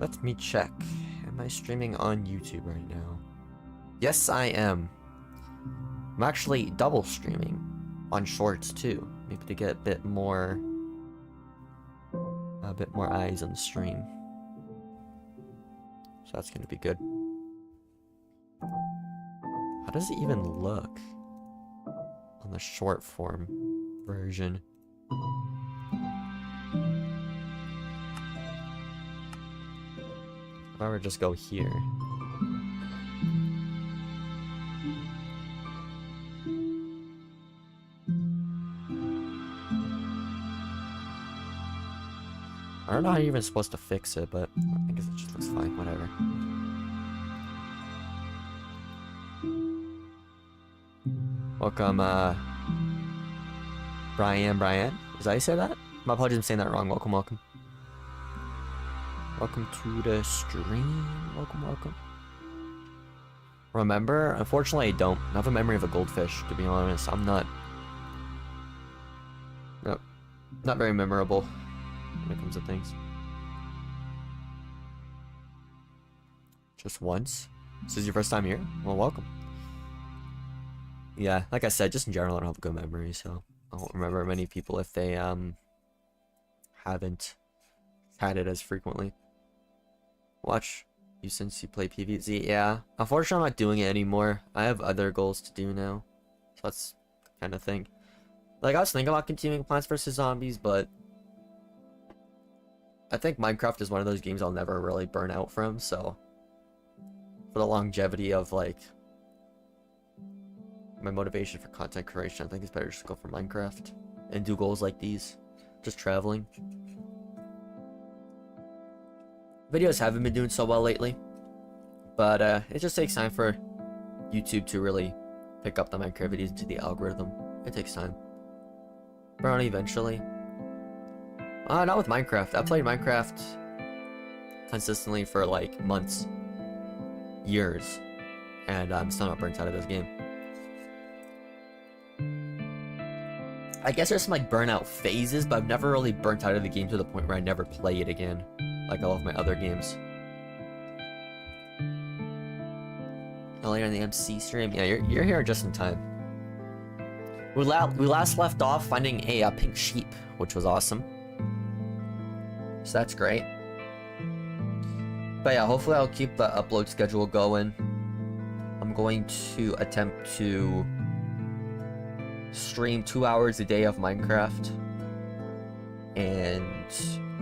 Let me check. Am I streaming on YouTube right now? Yes, I am. I'm actually double streaming on Shorts too, maybe to get a bit more eyes on the stream. So that's gonna be good. How does it even look on the short form version? If I were to just go here. I don't know how you're even supposed to fix it, but I guess it just looks fine, whatever. Welcome, Brian? Is that how you say that? My apologies, I'm saying that wrong. Welcome. Welcome to the stream. Welcome. Remember? Unfortunately, I don't. I have a memory of a goldfish, to be honest. I'm not... Nope. Not very memorable when it comes to things. Just once? This is your first time here? Well, welcome. Yeah, like I said, just in general, I don't have a good memory, so I won't remember many people if they haven't had it as frequently. Watch you since you play PvZ. Yeah, unfortunately, I'm not doing it anymore. I have other goals to do now, so that's the kind of thing. Like, I was thinking about continuing Plants vs Zombies, but I think Minecraft is one of those games I'll never really burn out from, so for the longevity of, like, my motivation for content creation, I think it's better just to go for Minecraft and do goals like these. Just traveling. Videos haven't been doing so well lately, but it just takes time for YouTube to really pick up the Minecraft videos into the algorithm. It takes time. But eventually. Not with Minecraft. I played Minecraft consistently for like months, years, and I'm still not burnt out of this game. I guess there's some like burnout phases, but I've never really burnt out of the game to the point where I never play it again, like all of my other games. Earlier in the MC stream, yeah, you're here just in time. We last left off finding a pink sheep, which was awesome. So that's great. But yeah, hopefully I'll keep the upload schedule going. I'm going to attempt to stream 2 hours a day of Minecraft and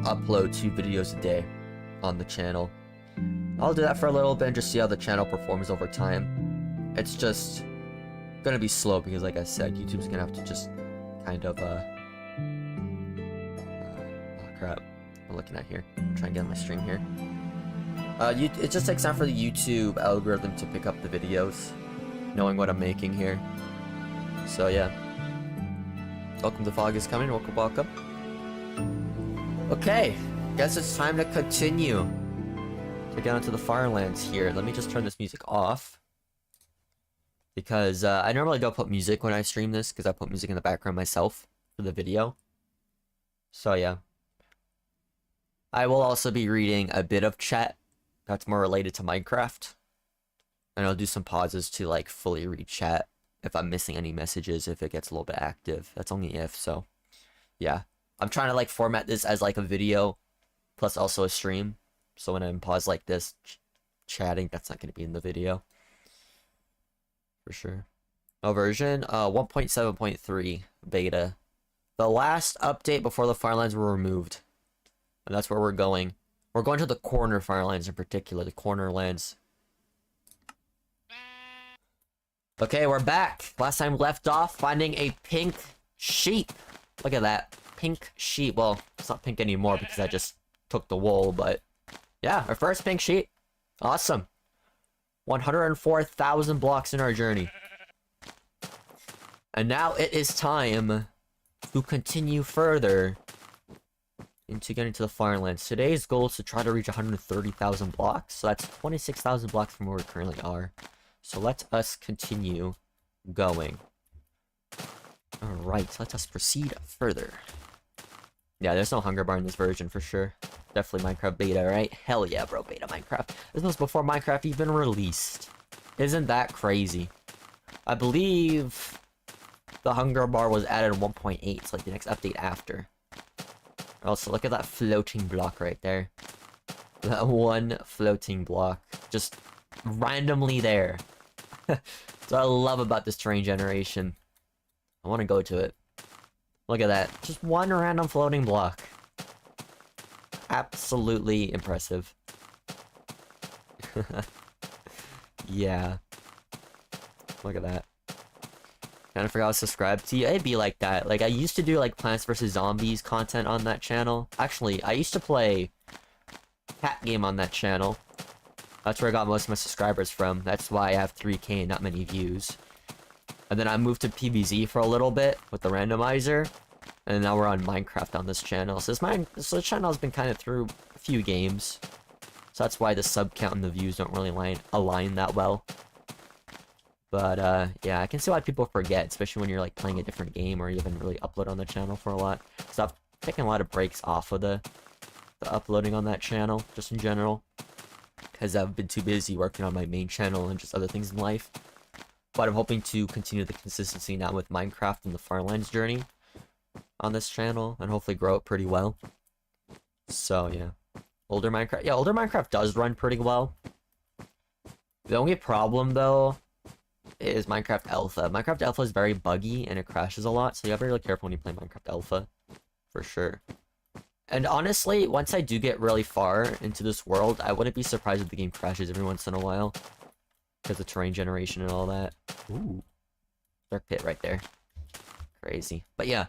upload 2 videos a day on the channel. I'll do that for a little bit and just see how the channel performs over time. It's just gonna be slow because, like I said, YouTube's gonna have to just kind of oh crap, I'm looking at here. I'm trying to get on my stream here. It just takes time for the YouTube algorithm to pick up the videos, knowing what I'm making here. So yeah. Welcome to Fog is Coming. Welcome. Okay, guess it's time to continue to get onto the Farlands here. Let me just turn this music off, because I normally don't put music when I stream this, because I put music in the background myself for the video. So yeah. I will also be reading a bit of chat that's more related to Minecraft, and I'll do some pauses to like fully read chat if I'm missing any messages, if it gets a little bit active. That's only if, so yeah. I'm trying to like format this as like a video plus also a stream, so when I'm paused like this chatting, that's not going to be in the video for sure. Version 1.7.3 beta, the last update before the Farlands were removed, and that's where we're going. We're going to the corner Farlands in particular, the corner lands. Okay, we're back. Last time we left off finding a pink sheep. Look at that. Pink sheep. Well, it's not pink anymore because I just took the wool, but yeah, our first pink sheep. Awesome. 104,000 blocks in our journey. And now it is time to continue further into getting to the Farlands. Today's goal is to try to reach 130,000 blocks. So that's 26,000 blocks from where we currently are. So let us continue going. Alright, let us proceed further. Yeah, there's no hunger bar in this version for sure. Definitely Minecraft beta, right? Hell yeah, bro, beta Minecraft. This was before Minecraft even released. Isn't that crazy? I believe the hunger bar was added in 1.8, so like the next update after. Also, look at that floating block right there. That one floating block. Just randomly there. That's what I love about this terrain generation. I want to go to it. Look at that. Just one random floating block. Absolutely impressive. Yeah. Look at that. Kind of forgot to subscribe to you. It'd be like that. Like, I used to do, like, Plants vs. Zombies content on that channel. Actually, I used to play cat game on that channel. That's where I got most of my subscribers from. That's why I have 3K and not many views. And then I moved to PvZ for a little bit with the randomizer. And now we're on Minecraft on this channel. So this channel has been kind of through a few games. So that's why the sub count and the views don't really align that well. But, yeah, I can see why people forget, especially when you're, like, playing a different game or you haven't really uploaded on the channel for a lot. So I've taken a lot of breaks off of the uploading on that channel, just in general. Because I've been too busy working on my main channel and just other things in life. But I'm hoping to continue the consistency now with Minecraft and the Farlands journey on this channel, and hopefully grow it pretty well. So, yeah. Older Minecraft does run pretty well. The only problem, though, is Minecraft Alpha. Minecraft Alpha is very buggy, and it crashes a lot, so you have to be really careful when you play Minecraft Alpha. For sure. And honestly, once I do get really far into this world, I wouldn't be surprised if the game crashes every once in a while. Because of terrain generation and all that. Ooh. Dark pit right there. Crazy. But yeah.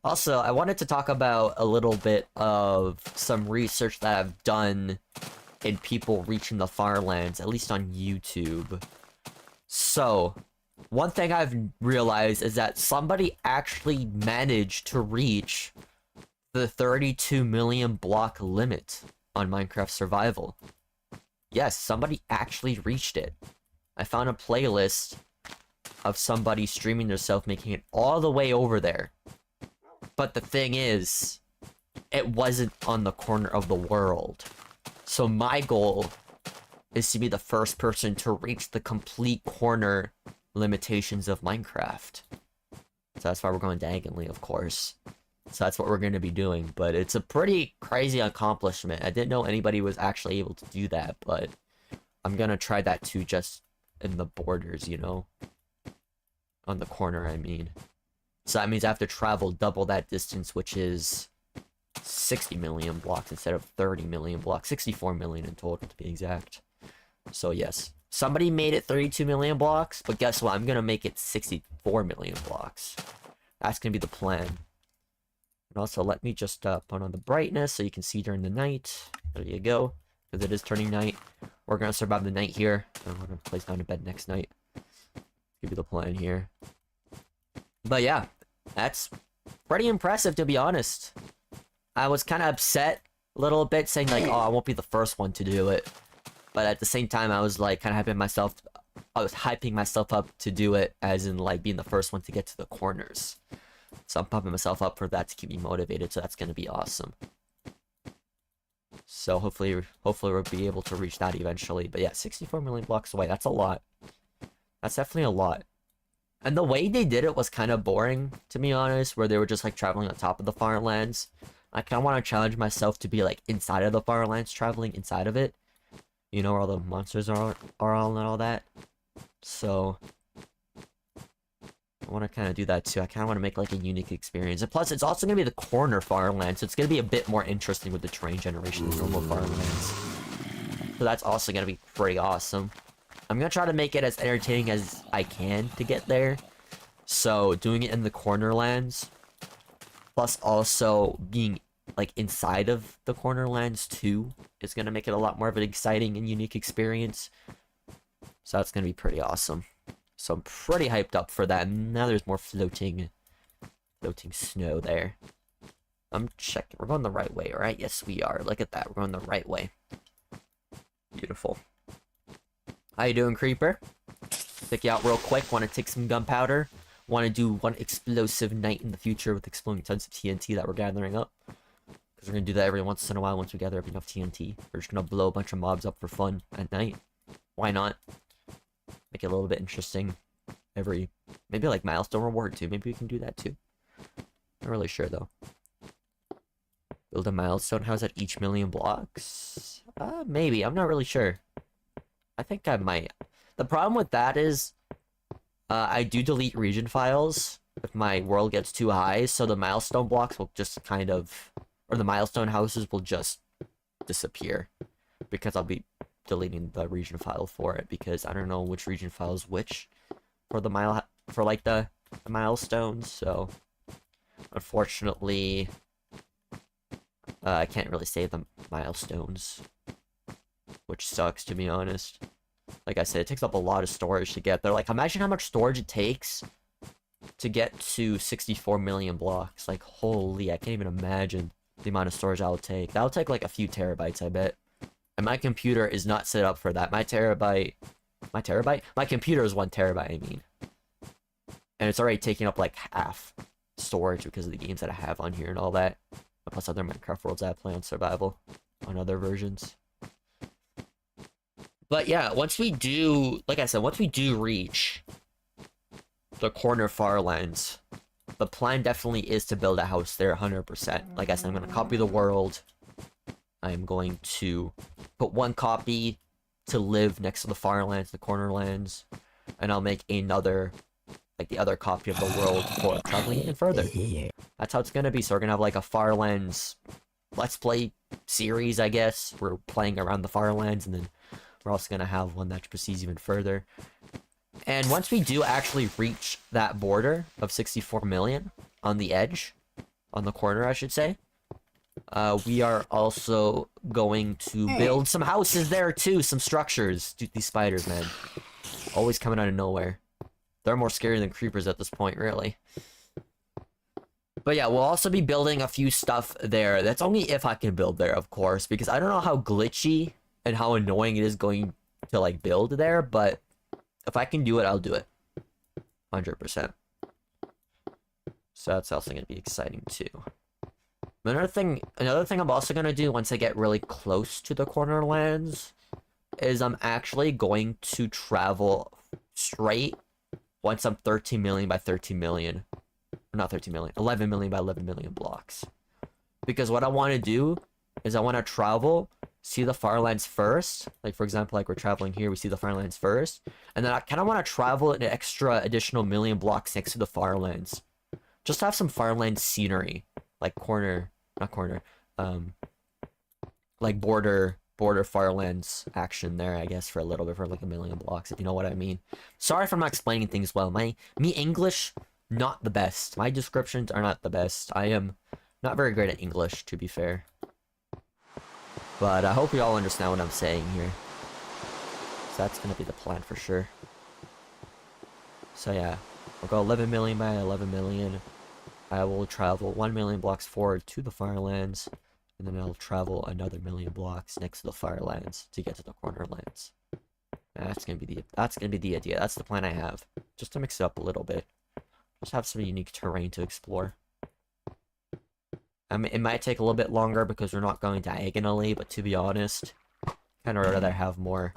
Also, I wanted to talk about a little bit of some research that I've done in people reaching the Farlands, at least on YouTube. So, one thing I've realized is that somebody actually managed to reach the 32 million block limit on Minecraft Survival. Yes, somebody actually reached it. I found a playlist of somebody streaming themselves making it all the way over there. But the thing is, it wasn't on the corner of the world. So my goal is to be the first person to reach the complete corner limitations of Minecraft. So that's why we're going diagonally, of course. So that's what we're going to be doing. But it's a pretty crazy accomplishment. I didn't know anybody was actually able to do that, but I'm going to try that too, just in the borders, you know? On the corner, I mean. So that means I have to travel double that distance, which is 60 million blocks instead of 30 million blocks. 64 million in total, to be exact. So yes, somebody made it 32 million blocks, but guess what? I'm going to make it 64 million blocks. That's going to be the plan. And also, let me just put on the brightness so you can see during the night. There you go. Because it is turning night. We're going to survive the night here. And we're going to place down to bed next night. Give you the plan here. But yeah, that's pretty impressive, to be honest. I was kind of upset a little bit, saying like, oh, I won't be the first one to do it. But at the same time, I was like, kind of hyping myself up to do it, as in like being the first one to get to the corners. So I'm pumping myself up for that to keep me motivated, so that's going to be awesome. So hopefully we'll be able to reach that eventually. But yeah, 64 million blocks away, that's a lot. That's definitely a lot. And the way they did it was kind of boring, to be honest, where they were just like traveling on top of the Farlands. I kind of want to challenge myself to be like inside of the Farlands, traveling inside of it. You know, where all the monsters are all and all that. So I want to kind of do that too. I kind of want to make like a unique experience. And plus, it's also going to be the corner Farlands, so it's going to be a bit more interesting with the terrain generation than normal Farlands. So that's also going to be pretty awesome. I'm going to try to make it as entertaining as I can to get there. So doing it in the corner lands, plus also being like inside of the corner lands too, is going to make it a lot more of an exciting and unique experience. So that's going to be pretty awesome. So I'm pretty hyped up for that. And now there's more floating snow there. I'm checking. We're going the right way, right? Yes, we are. Look at that. We're going the right way. Beautiful. How you doing, Creeper? Check you out real quick. Want to take some gunpowder? Want to do one explosive night in the future with exploding tons of TNT that we're gathering up? Because we're gonna do that every once in a while once we gather up enough TNT. We're just gonna blow a bunch of mobs up for fun at night. Why not? Make it a little bit interesting. Maybe like milestone reward too. Maybe we can do that too. Not really sure though. Build a milestone house at each million blocks? Maybe. I'm not really sure. I think I might. The problem with that is, I do delete region files if my world gets too high, so the milestone blocks will just kind of, or the milestone houses will just disappear, because I'll be deleting the region file for it, because I don't know which region file is which for the the milestones, so unfortunately, I can't really save the milestones, which sucks, to be honest. Like I said, it takes up a lot of storage to get there. Like, imagine how much storage it takes to get to 64 million blocks. Like, holy, I can't even imagine the amount of storage that will take. That'll take like a few terabytes, I bet. And my computer is not set up for that. My computer is 1 terabyte, I mean. And it's already taking up like half storage because of the games that I have on here and all that. Plus other Minecraft worlds I play on survival on other versions. But yeah, once we do, like I said, once we do reach the corner Farlands, the plan definitely is to build a house there 100%. Like I said, I'm going to copy the world. I'm going to put 1 copy to live next to the Farlands, the corner lands, and I'll make another, like the other copy of the world for traveling even further. That's how it's going to be. So we're going to have like a Farlands Let's Play series, I guess. We're playing around the Farlands, and then we're also going to have one that proceeds even further. And once we do actually reach that border of 64 million on the edge, on the corner, I should say, we are also going to build some houses there too, some structures. Dude, these spiders, man. Always coming out of nowhere. They're more scary than creepers at this point, really. But yeah, we'll also be building a few stuff there. That's only if I can build there, of course, because I don't know how glitchy and how annoying it is going to like build there, but if I can do it, I'll do it. 100%. So that's also going to be exciting too. Another thing I'm also going to do once I get really close to the corner lands is I'm actually going to travel straight once I'm 13 million by 13 million. Not 13 million, 11 million by 11 million blocks. Because what I want to do is I want to travel, see the Farlands first. Like, for example, like we're traveling here, we see the Farlands first. And then I kind of want to travel an extra additional million blocks next to the Farlands. Just to have some Farlands scenery. Like like border Farlands action there, I guess, for a little bit, for like a million blocks, if you know what I mean. Sorry if I'm not explaining things well. Me English, not the best. My descriptions are not the best. I am not very great at English, to be fair. But I hope you all understand what I'm saying here. So that's gonna be the plan for sure. So yeah, we'll go 11 million by 11 million. I will travel 1 million blocks forward to the Farlands, and then I'll travel another million blocks next to the Farlands to get to the corner lands. That's gonna be the idea. That's the plan I have, just to mix it up a little bit. Just have some unique terrain to explore. I mean, it might take a little bit longer because we're not going diagonally, but to be honest, kind of rather have more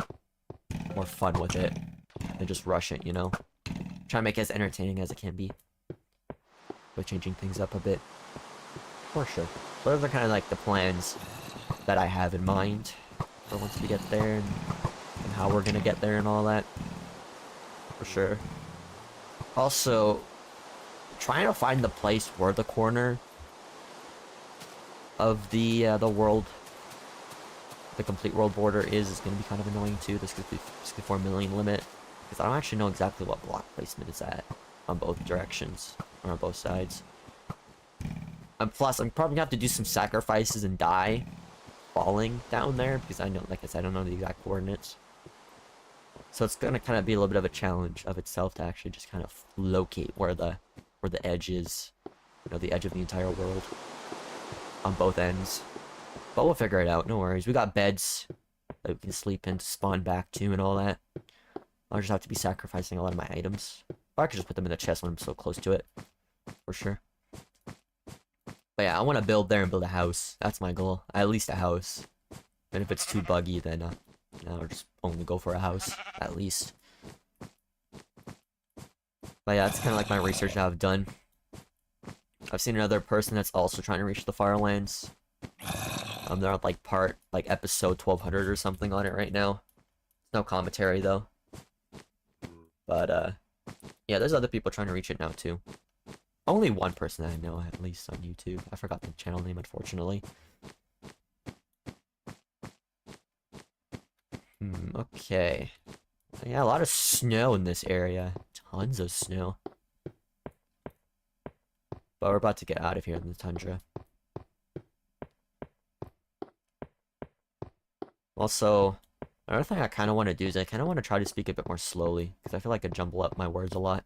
fun with it than just rush it, you know? Try to make it as entertaining as it can be. By changing things up a bit. For sure. So those are kind of like the plans that I have in mind for once we get there, and how we're gonna get there and all that. For sure. Also, trying to find the place where the corner of the world, the complete world border is gonna be kind of annoying too. This 64 million limit, because I don't actually know exactly what block placement is at on both directions, or on both sides. And plus, I'm probably gonna have to do some sacrifices and die falling down there, because I know, like I said, I don't know the exact coordinates. So it's gonna kind of be a little bit of a challenge of itself to actually just kind of locate where the edge is, you know, the edge of the entire world on both ends. But we'll figure it out, no worries. We got beds that we can sleep in to spawn back to and all that. I'll just have to be sacrificing a lot of my items. Or I could just put them in the chest when I'm so close to it. For sure. But yeah, I want to build there and build a house. That's my goal. At least a house. And if it's too buggy, then I'll just only go for a house. At least. But yeah, that's kind of like my research that I've done. I've seen another person that's also trying to reach the Farlands. They're on like episode 1200 or something on it right now. No commentary though. But yeah, there's other people trying to reach it now too. Only one person that I know, at least on YouTube. I forgot the channel name, unfortunately. Okay. Yeah, a lot of snow in this area. Tons of snow. But we're about to get out of here in the tundra. Also, another thing I kind of want to do is I kind of want to try to speak a bit more slowly, because I feel like I jumble up my words a lot.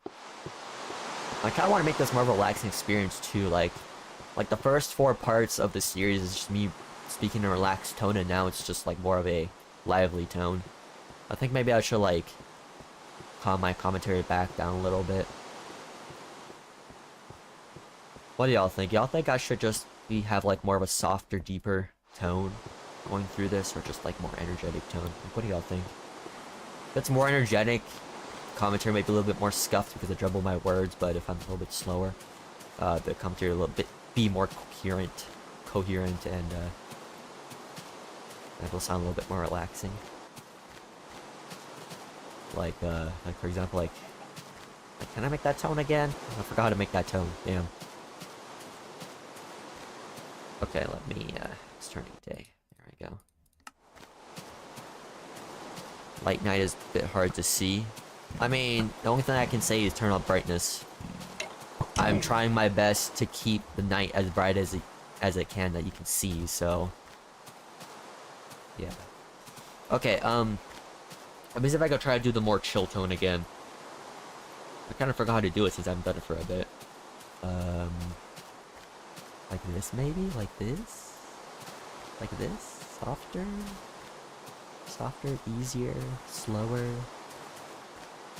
I kind of want to make this more of a relaxing experience too, like the first 4 parts of the series is just me speaking in a relaxed tone, and now it's just like more of a lively tone. I think maybe I should like calm my commentary back down a little bit. What do y'all think? Y'all think I should just have like more of a softer, deeper tone going through this, or just like more energetic tone? Like, what do y'all think? If it's more energetic, commentary might be a little bit more scuffed because I jumble my words, but if I'm a little bit slower, the commentary a little bit be more coherent, and it'll sound a little bit more relaxing. Like for example, like, can I make that tone again? I forgot how to make that tone. Damn. Okay, let me, it's turning day. There we go. Light night is a bit hard to see. I mean, the only thing I can say is turn on brightness. I'm trying my best to keep the night as bright as it can that you can see, so... yeah. Okay, let me see if I can try to do the more chill tone again. I kind of forgot how to do it since I haven't done it for a bit. Like this maybe? Like this? Like this? Softer? Softer, easier, slower.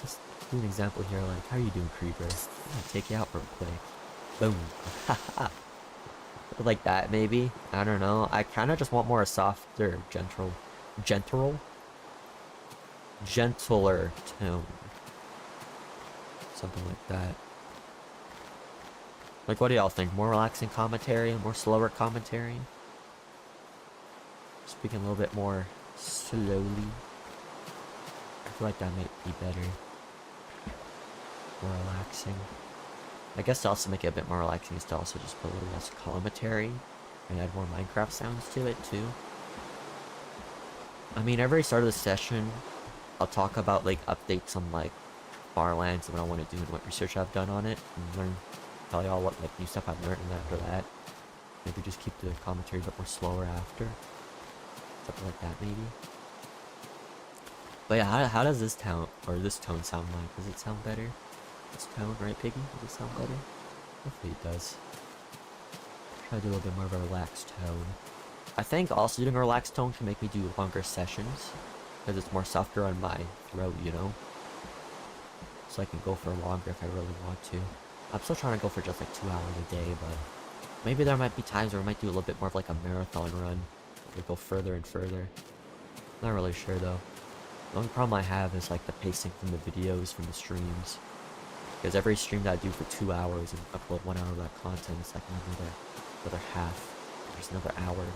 Just do an example here, like, how are you doing, Creeper? I'm gonna take you out real quick. Boom. Like that, maybe? I don't know. I kind of just want more softer, gentler tone. Something like that. Like, what do y'all think? More relaxing commentary? More slower commentary? Speaking a little bit more slowly. I feel like that might be better. More relaxing. I guess to also make it a bit more relaxing is to also just put a little less commentary and add more Minecraft sounds to it too. I mean, every start of the session, I'll talk about like updates on like Farlands and what I want to do and what research I've done on it, and tell y'all what like new stuff I've learned, and after that, maybe just keep the commentary a bit more slower after. Something like that, maybe. But yeah, how does this tone sound like? Does it sound better? This tone, right, Piggy? Does it sound better? Hopefully it does. Try to do a little bit more of a relaxed tone. I think also doing a relaxed tone can make me do longer sessions, because it's more softer on my throat, you know? So I can go for longer if I really want to. I'm still trying to go for just like 2 hours a day, but maybe there might be times where I might do a little bit more of like a marathon run. Or go further and further. Not really sure though. The only problem I have is like the pacing from the videos, from the streams. Because every stream that I do for 2 hours and upload 1 hour of that content, it's like another half. There's another hour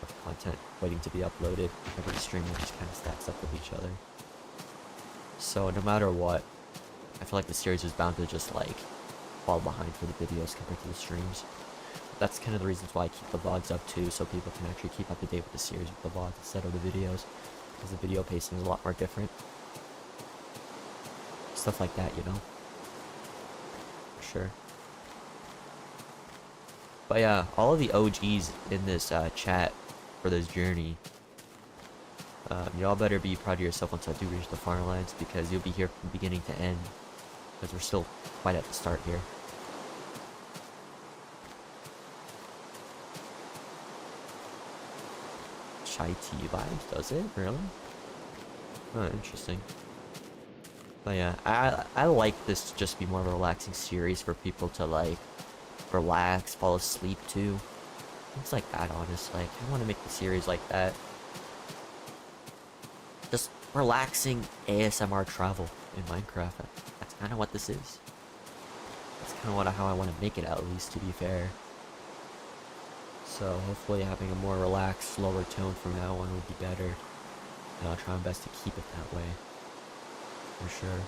of content waiting to be uploaded. Every stream just kind of stacks up with each other. So no matter what, I feel like the series is bound to just like fall behind for the videos compared to the streams. That's kind of the reasons why I keep the vlogs up too, so people can actually keep up to date with the series with the vlogs instead of the videos, because the video pacing is a lot more different. Stuff like that, you know? For sure. But yeah, all of the OGs in this chat for this journey, y'all better be proud of yourself once I do reach the Farlands, because you'll be here from beginning to end, because we're still quite at the start here. Chai tea vibes, does it? Really? Oh, interesting. But yeah, I like this to just be more of a relaxing series for people to like relax, fall asleep to. Things like that, honestly. I kinda wanna make the series like that. Just relaxing ASMR travel in Minecraft. That's kinda what this is. That's kinda how I wanna make it, at least, to be fair. So hopefully having a more relaxed, slower tone from now on would be better. And I'll try my best to keep it that way. For sure.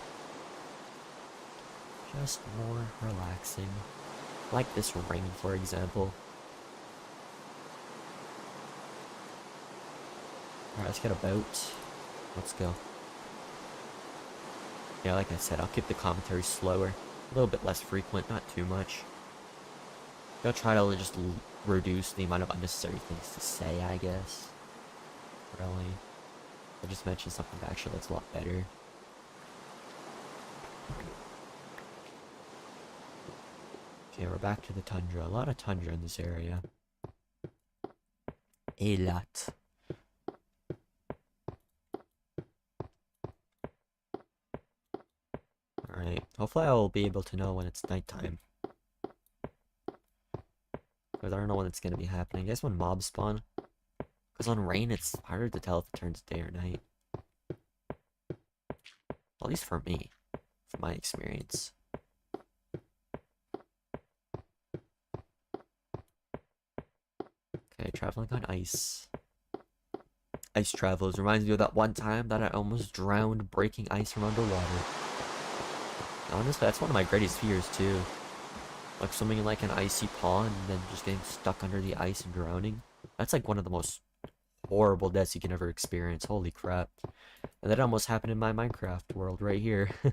Just more relaxing. Like this rain, for example. Alright, let's get a boat. Let's go. Yeah, like I said, I'll keep the commentary slower. A little bit less frequent, not too much. I'll try to just reduce the amount of unnecessary things to say, I guess. Really. I'll just mention something that actually looks a lot better. Okay, we're back to the tundra. A lot of tundra in this area. A lot. Alright, hopefully I will be able to know when it's nighttime. Because I don't know when it's going to be happening. I guess when mobs spawn. Because on rain, it's harder to tell if it turns day or night. At least for me. From my experience. Okay, traveling on ice. Ice travels. Reminds me of that one time that I almost drowned breaking ice from underwater. Honestly, that's one of my greatest fears, too. Like swimming in like an icy pond and then just getting stuck under the ice and drowning. That's like one of the most horrible deaths you can ever experience. Holy crap. And that almost happened in my Minecraft world right here. In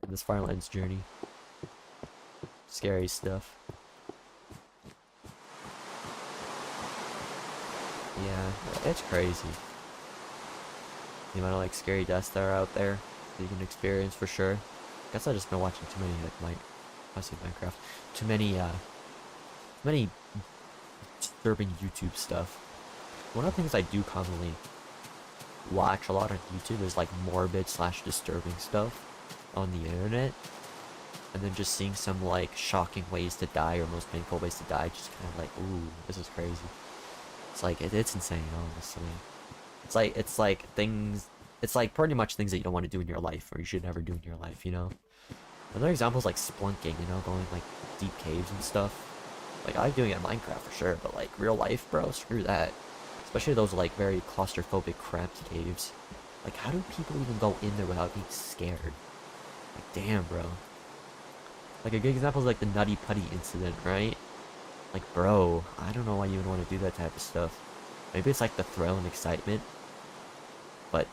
this Farlands journey. Scary stuff. Yeah, it's crazy. The amount of like scary deaths that are out there that you can experience for sure. Guess I've just been watching too many like Minecraft. Too many disturbing YouTube stuff. One of the things I do commonly watch a lot on YouTube is like morbid / disturbing stuff on the internet. And then just seeing some like shocking ways to die or most painful ways to die, just kind of like, ooh, this is crazy. It's like, it's insane, honestly. It's like pretty much things that you don't want to do in your life, or you should never do in your life, you know? Another example is like splunking, you know, going like deep caves and stuff. Like I like doing it in Minecraft for sure, but like real life, bro, screw that. Especially those like very claustrophobic, cramped caves. Like how do people even go in there without being scared? Like damn, bro. Like a good example is like the Nutty Putty incident, right? Like bro, I don't know why you even want to do that type of stuff. Maybe it's like the thrill and excitement, but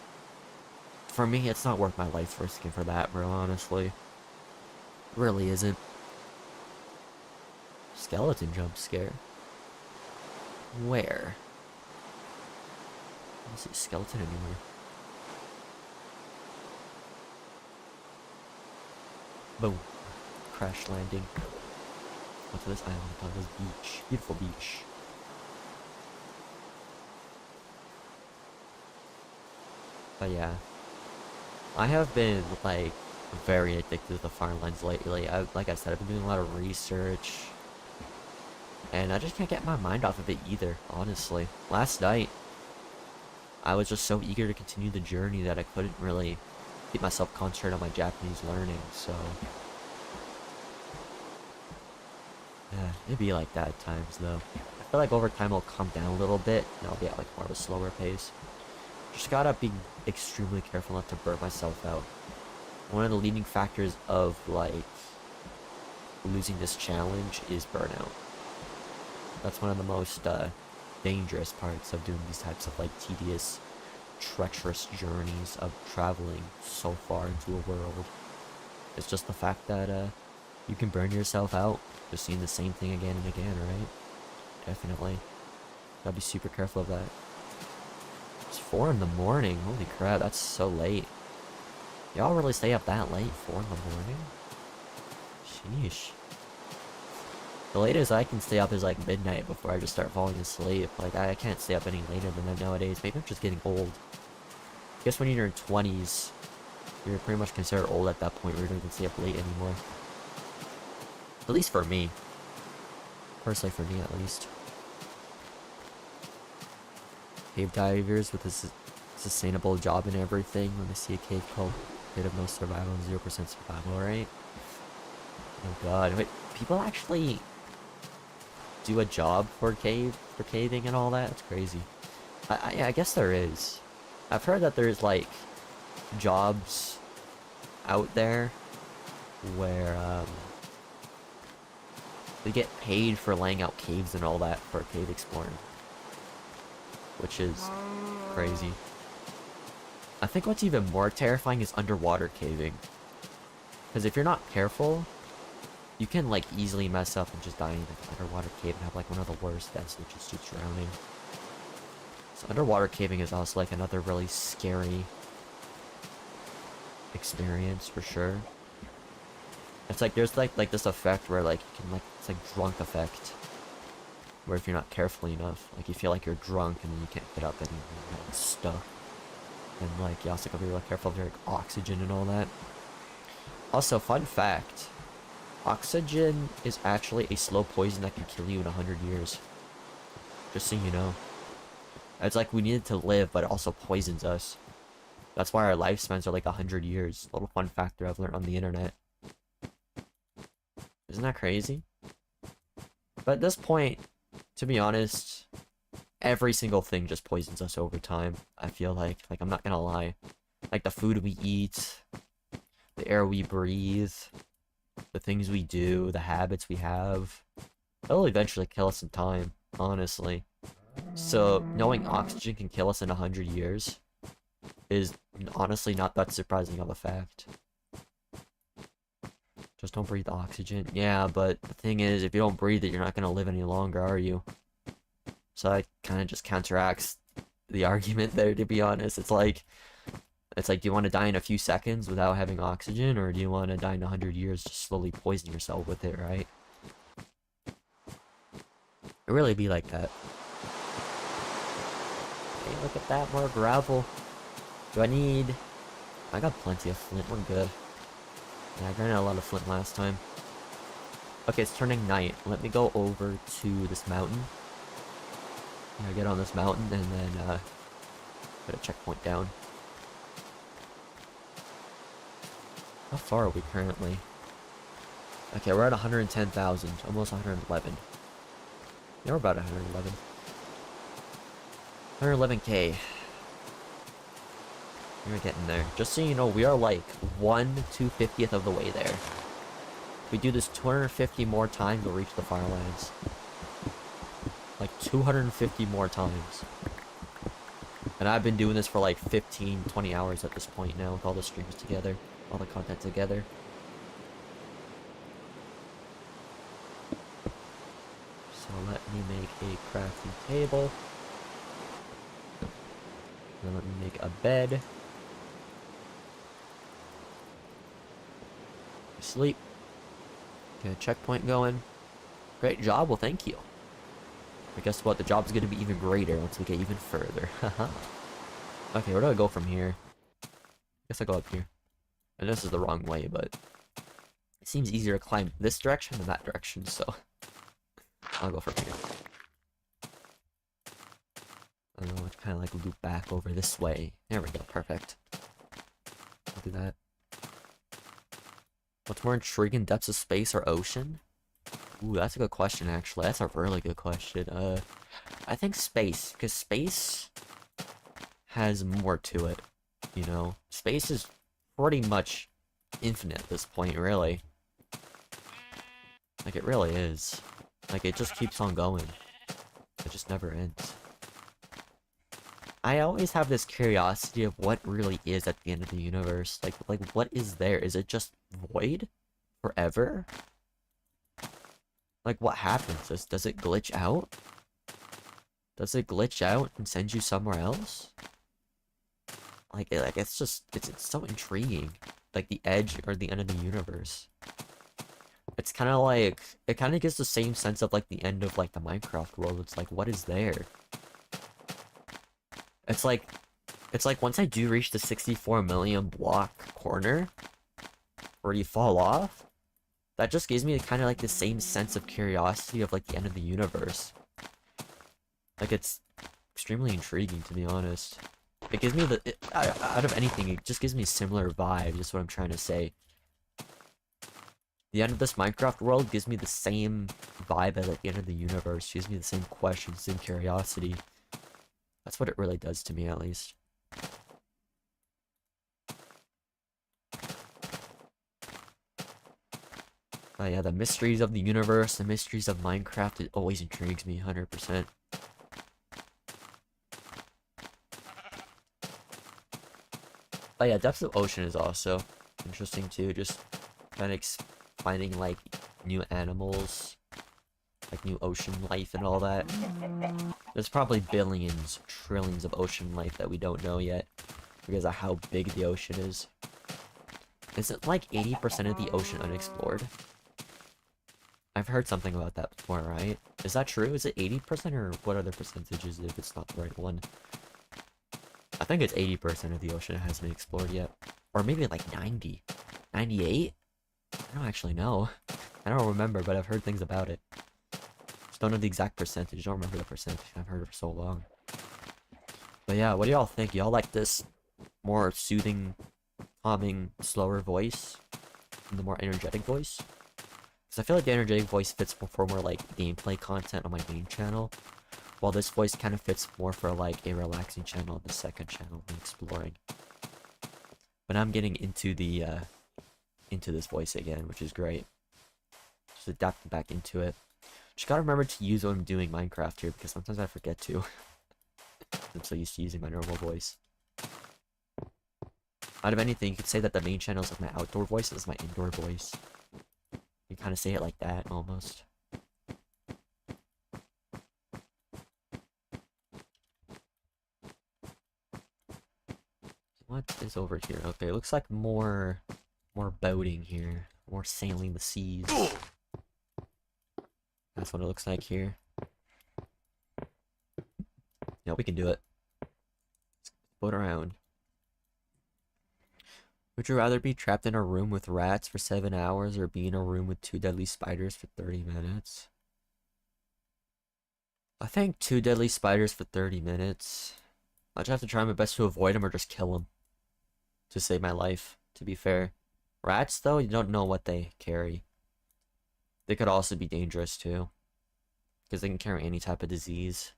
for me, it's not worth my life risking for that, bro, honestly. Really isn't. Skeleton jump scare. Where? I don't see a skeleton anywhere. Boom. Crash landing. Onto this island, on this beach. Beautiful beach. But yeah. I have been, like, very addicted to the Farlands lately. Like I said, I've been doing a lot of research. And I just can't get my mind off of it either, honestly. Last night, I was just so eager to continue the journey that I couldn't really keep myself concentrated on my Japanese learning, so... yeah, it'd be like that at times, though. I feel like over time it'll calm down a little bit, and I'll be at, like, more of a slower pace. Just gotta be extremely careful not to burn myself out. One of the leading factors of, like, losing this challenge is burnout. That's one of the most, dangerous parts of doing these types of, like, tedious, treacherous journeys of traveling so far into a world. It's just the fact that, you can burn yourself out just seeing the same thing again and again, right? Definitely. Gotta be super careful of that. It's 4 in the morning. Holy crap, that's so late. Y'all really stay up that late? 4 in the morning? Sheesh. The latest I can stay up is like midnight before I just start falling asleep. Like, I can't stay up any later than that nowadays. Maybe I'm just getting old. I guess when you're in your 20s, you're pretty much considered old at that point where you don't even stay up late anymore. At least for me. Personally, for me at least. Cave divers with a sustainable job and everything. When they see a cave called pit of no survival, 0% survival, right? Oh god, wait, people actually do a job for caving and all that? It's crazy. I guess there is. I've heard that there's like jobs out there where they get paid for laying out caves and all that for cave exploring, which is crazy. I think what's even more terrifying is underwater caving, because if you're not careful, you can like easily mess up and just die in an underwater cave and have like one of the worst deaths, which is just drowning. So underwater caving is also like another really scary experience for sure. It's like there's like this effect where like you can like, it's like drunk effect, where if you're not careful enough, like you feel like you're drunk and then you can't get up and you're like stuck. And like you also gotta be real careful of your like, oxygen and all that. Also, fun fact, oxygen is actually a slow poison that can kill you in 100 years. Just so you know. It's like we need it to live, but it also poisons us. That's why our lifespans are like 100 years. Little fun factor I've learned on the internet. Isn't that crazy? But at this point, to be honest, every single thing just poisons us over time. I feel like I'm not gonna lie. Like the food we eat, the air we breathe, the things we do, the habits we have, it'll eventually kill us in time, honestly. So, knowing oxygen can kill us in 100 years is honestly not that surprising of a fact. Just don't breathe oxygen. Yeah, but the thing is, if you don't breathe it, you're not gonna live any longer, are you? So that kind of just counteracts the argument there, to be honest. It's like, do you want to die in a few seconds without having oxygen, or do you want to die in 100 years just slowly poison yourself with it, right? It really be like that. Hey, look at that, more gravel. Do I need... I got plenty of flint, we're good. Yeah, I granted a lot of flint last time. Okay, it's turning night. Let me go over to this mountain. Yeah, get on this mountain and then, put a checkpoint down. How far are we currently? Okay, we're at 110,000, almost 111. Yeah, we're about 111. 111k. We're getting there. Just so you know, we are like 1/250th of the way there. If we do this 250 more times, we'll reach the Farlands. Like 250 more times. And I've been doing this for like 15, 20 hours at this point now with all the streams together. All the content together. So let me make a crafting table. Then let me make a bed. Sleep. Get a checkpoint going. Great job, well thank you. But guess what? The job's gonna be even greater once we get even further. Haha. Okay, where do I go from here? Guess I go up here. And this is the wrong way, but it seems easier to climb this direction than that direction, so I'll go from here. I don't know, it's kind of like loop back over this way. There we go, perfect. I'll do that. What's more intriguing, depths of space or ocean? Ooh, that's a good question, actually. That's a really good question. I think space, because space has more to it, you know? Space is pretty much infinite at this point, really. Like, it really is. Like, it just keeps on going. It just never ends. I always have this curiosity of what really is at the end of the universe. Like what is there? Is it just void? Forever? Like, what happens? Does it glitch out? Does it glitch out and send you somewhere else? Like it's just, it's so intriguing. Like, the edge or the end of the universe. It's kind of like, it kind of gives the same sense of, like, the end of, like, the Minecraft world. It's like, what is there? It's like once I do reach the 64 million block corner, where you fall off, that just gives me kind of like the same sense of curiosity of like the end of the universe. Like it's extremely intriguing, to be honest. It gives me out of anything, it just gives me a similar vibe, just what I'm trying to say. The end of this Minecraft world gives me the same vibe as like the end of the universe. Gives me the same questions, same curiosity. That's what it really does to me, at least. But yeah, the mysteries of the universe, the mysteries of Minecraft, it always intrigues me, 100%. But yeah, depths of ocean is also interesting too. Just kind of finding like new animals, like new ocean life and all that. There's probably billions, trillions of ocean life that we don't know yet because of how big the ocean is. Isn't like 80% of the ocean unexplored? I've heard something about that before, right? Is that true? Is it 80% or what other percentage is it if it's not the right one? I think it's 80% of the ocean hasn't been explored yet. Or maybe like 90. 98? I don't actually know. I don't remember, but I've heard things about it. Just don't know the exact percentage. Don't remember the percentage. I've heard it for so long. But yeah, what do y'all think? Y'all like this more soothing, calming, slower voice? And the more energetic voice? Because I feel like the energetic voice fits more for more like gameplay content on my main channel. While this voice kind of fits more for like a relaxing channel on the second channel and exploring. But I'm getting into the into this voice again, which is great. Just adapting back into it. Just gotta remember to use when I'm doing Minecraft here because sometimes I forget to. I'm so used to using my normal voice. Out of anything, you could say that the main channel is like my outdoor voice, this is my indoor voice. You kind of say it like that almost. What is over here? Okay, looks like more boating here. More sailing the seas. That's what it looks like here. Yeah, we can do it. Let's boat around. Would you rather be trapped in a room with rats for 7 hours or be in a room with 2 deadly spiders for 30 minutes? I think 2 deadly spiders for 30 minutes. I just have to try my best to avoid them or just kill them. To save my life, to be fair. Rats, though, you don't know what they carry. They could also be dangerous, too. Because they can carry any type of disease.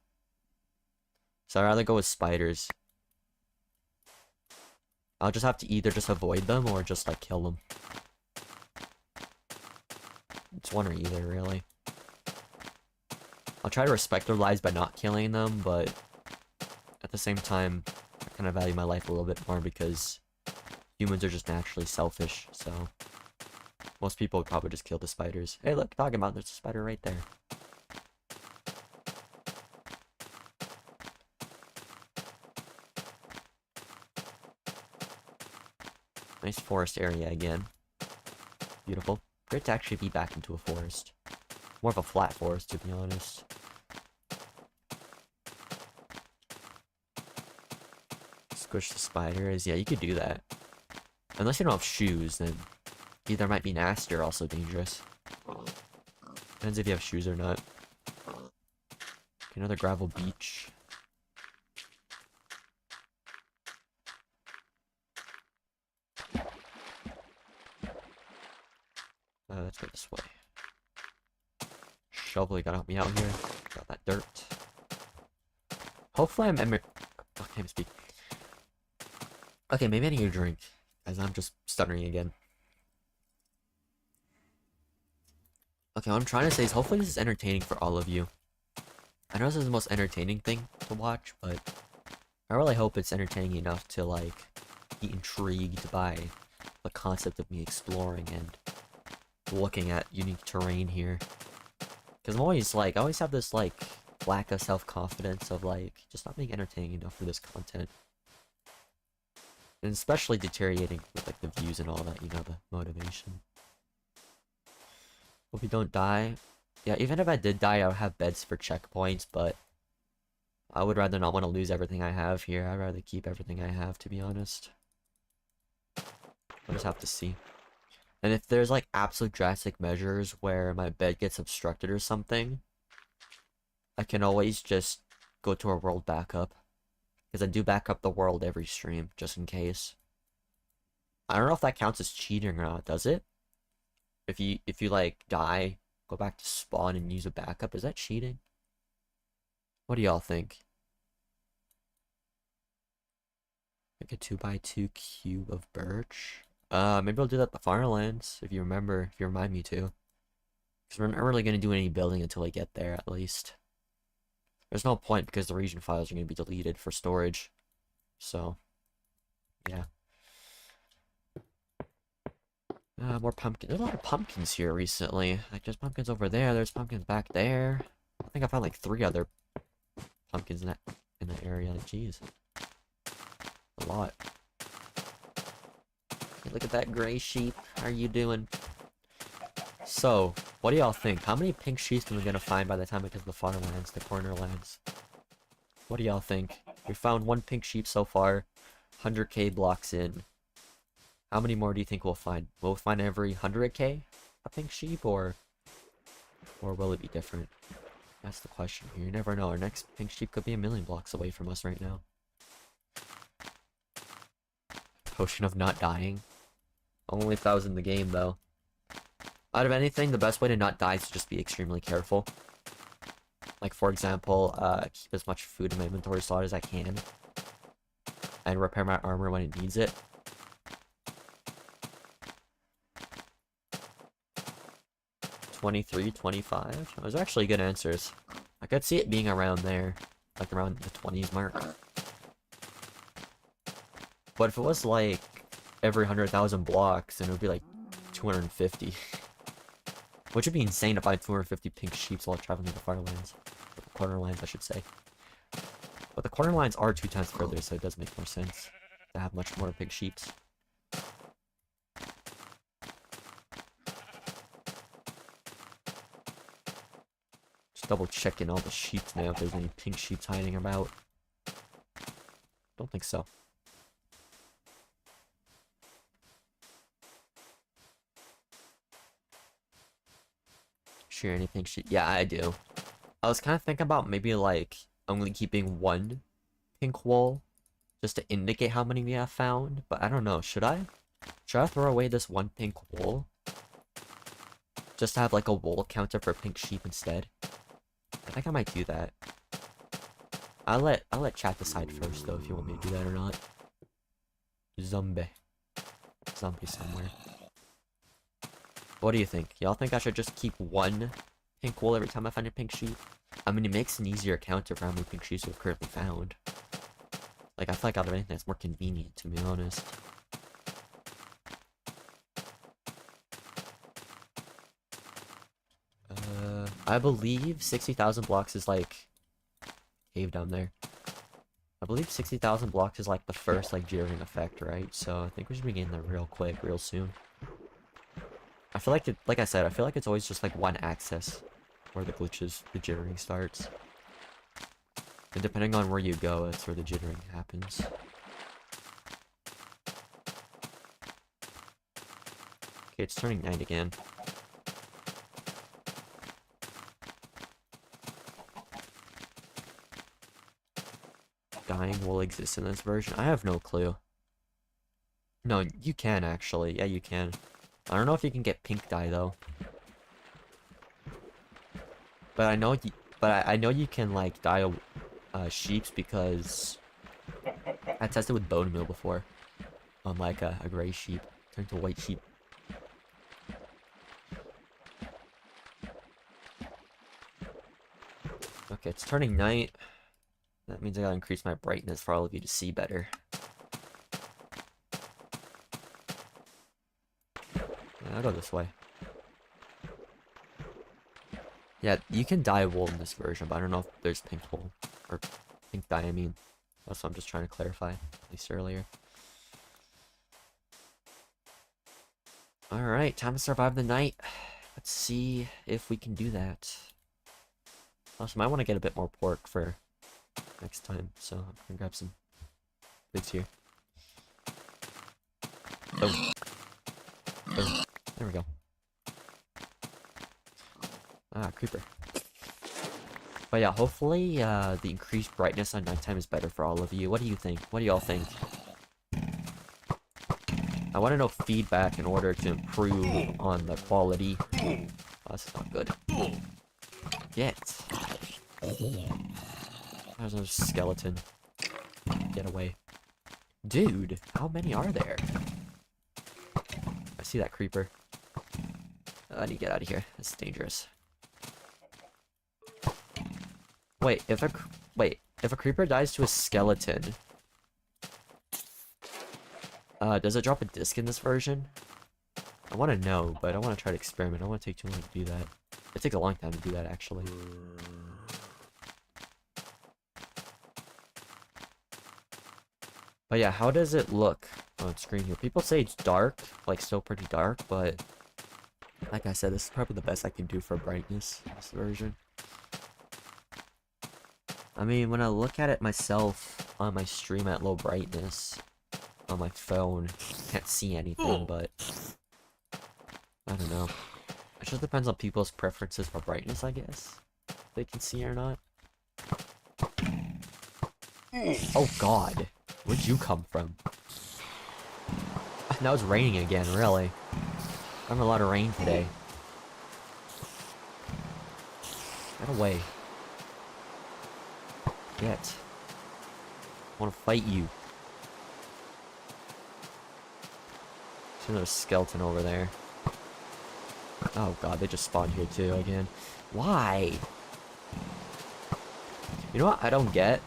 So I'd rather go with spiders. I'll just have to either just avoid them or just, like, kill them. It's one or either, really. I'll try to respect their lives by not killing them, but at the same time, I kind of value my life a little bit more because humans are just naturally selfish, so most people would probably just kill the spiders. Hey, look, talking about, there's a spider right there. Nice forest area again. Beautiful. Great to actually be back into a forest. More of a flat forest, to be honest. Squish the spiders. Yeah, you could do that. Unless you don't have shoes, then either might be nasty or also dangerous. Depends if you have shoes or not. Okay, another gravel beach. Let's go this way. Shovel, you gotta help me out here. Got that dirt. Hopefully I can't speak. Okay, maybe I need a drink, as I'm just stuttering again. Okay, what I'm trying to say is hopefully this is entertaining for all of you. I know this is the most entertaining thing to watch, but I really hope it's entertaining enough to, like, be intrigued by the concept of me exploring and looking at unique terrain here. Because I'm always, like, I always have this, like, lack of self-confidence of, like, just not being entertaining enough for this content. And especially deteriorating with, like, the views and all that, you know, the motivation. Hope you don't die. Yeah, even if I did die, I would have beds for checkpoints, but I would rather not want to lose everything I have here. I'd rather keep everything I have, to be honest. We'll just have to see. And if there's like absolute drastic measures where my bed gets obstructed or something, I can always just go to a world backup. Because I do back up the world every stream, just in case. I don't know if that counts as cheating or not, does it? If you like die, go back to spawn and use a backup, is that cheating? What do y'all think? Like a 2x2 cube of birch? Maybe I'll do that at the Farlands, if you remind me to. Because we're not really going to do any building until I get there, at least. There's no point because the region files are going to be deleted for storage. So, yeah. More pumpkins. There's a lot of pumpkins here recently. Like, there's pumpkins over there, there's pumpkins back there. I think I found like 3 other pumpkins in that area. Like, jeez. A lot. Hey, look at that gray sheep. How are you doing? So, what do y'all think? How many pink sheep are we gonna find by the time we get to the Farlands, the corner lands? What do y'all think? We found 1 pink sheep so far. 100k blocks in. How many more do you think we'll find? Will we find every 100k a pink sheep, or will it be different? That's the question here. You never know. Our next pink sheep could be a million blocks away from us right now. Potion of not dying. Only if that was in the game, though. Out of anything, the best way to not die is to just be extremely careful. Like, for example, keep as much food in my inventory slot as I can. And repair my armor when it needs it. $23, $25. Those are actually good answers. I could see it being around there. Like, around the 20s mark. But if it was, like, every 100,000 blocks, then it would be, like, 250. Which would be insane to find 250 pink sheep while traveling to the Farlands. The corner lines, I should say. But the corner lines are 2 times further, so it does make more sense to have much more pink sheeps. Just double checking all the sheeps now if there's any pink sheeps hiding about. Don't think so. Sure, any pink sheep? Yeah, I do. I was kind of thinking about maybe like only keeping 1 pink wool just to indicate how many we have found, but I don't know. Should I throw away this 1 pink wool just to have like a wool counter for pink sheep instead? I think I might do that. I'll let chat decide first though if you want me to do that or not. Zombie somewhere. What do you think? Y'all think I should just keep 1 pink wool every time I find a pink sheep? I mean, it makes an easier counter for how many pink sheeps we've currently found. Like, I feel like out of anything, that's more convenient, to be honest. I believe 60,000 blocks is like... cave down there. I believe 60,000 blocks is like the first, like, jittering effect, right? So I think we should be getting there real quick, real soon. I feel like, like I said, I feel like it's always just like 1 access where the glitches, the jittering starts. And depending on where you go, that's where the jittering happens. Okay, it's turning night again. Dying will exist in this version? I have no clue. No, you can actually. Yeah, you can. I don't know if you can get pink dye though. But I know I know you can like dye sheeps because I tested with bone meal before on like a gray sheep turned to a white sheep. Okay, it's turning night. That means I gotta increase my brightness for all of you to see better. Yeah, I'll go this way. Yeah, you can dye wool in this version, but I don't know if there's pink wool. Or pink dye, I mean. That's what I'm just trying to clarify, at least earlier. Alright, time to survive the night. Let's see if we can do that. Also, might want to get a bit more pork for next time, so I'm gonna grab some pigs here. Boom. Boom. There we go. Ah, creeper. But yeah, hopefully the increased brightness on nighttime is better for all of you. What do you think? What do y'all think? I want to know feedback in order to improve on the quality. Oh, this is not good. Get. There's a skeleton. Get away. Dude, how many are there? I see that creeper. I need to get out of here. It's dangerous. Wait, if a creeper dies to a skeleton, does it drop a disc in this version? I want to know, but I don't want to try to experiment. I don't want to take too long to do that. It takes a long time to do that, actually. But yeah, how does it look on screen here? People say it's dark, like still pretty dark, but like I said, this is probably the best I can do for brightness in this version. I mean, when I look at it myself on my stream at low brightness on my phone, can't see anything, but I don't know. It just depends on people's preferences for brightness, I guess. If they can see or not. Oh god, where'd you come from? Now it's raining again, really. I'm having a lot of rain today. Get away. Get. I want to fight you. There's another skeleton over there. Oh god, they just spawned here too again. Why? You know what I don't get?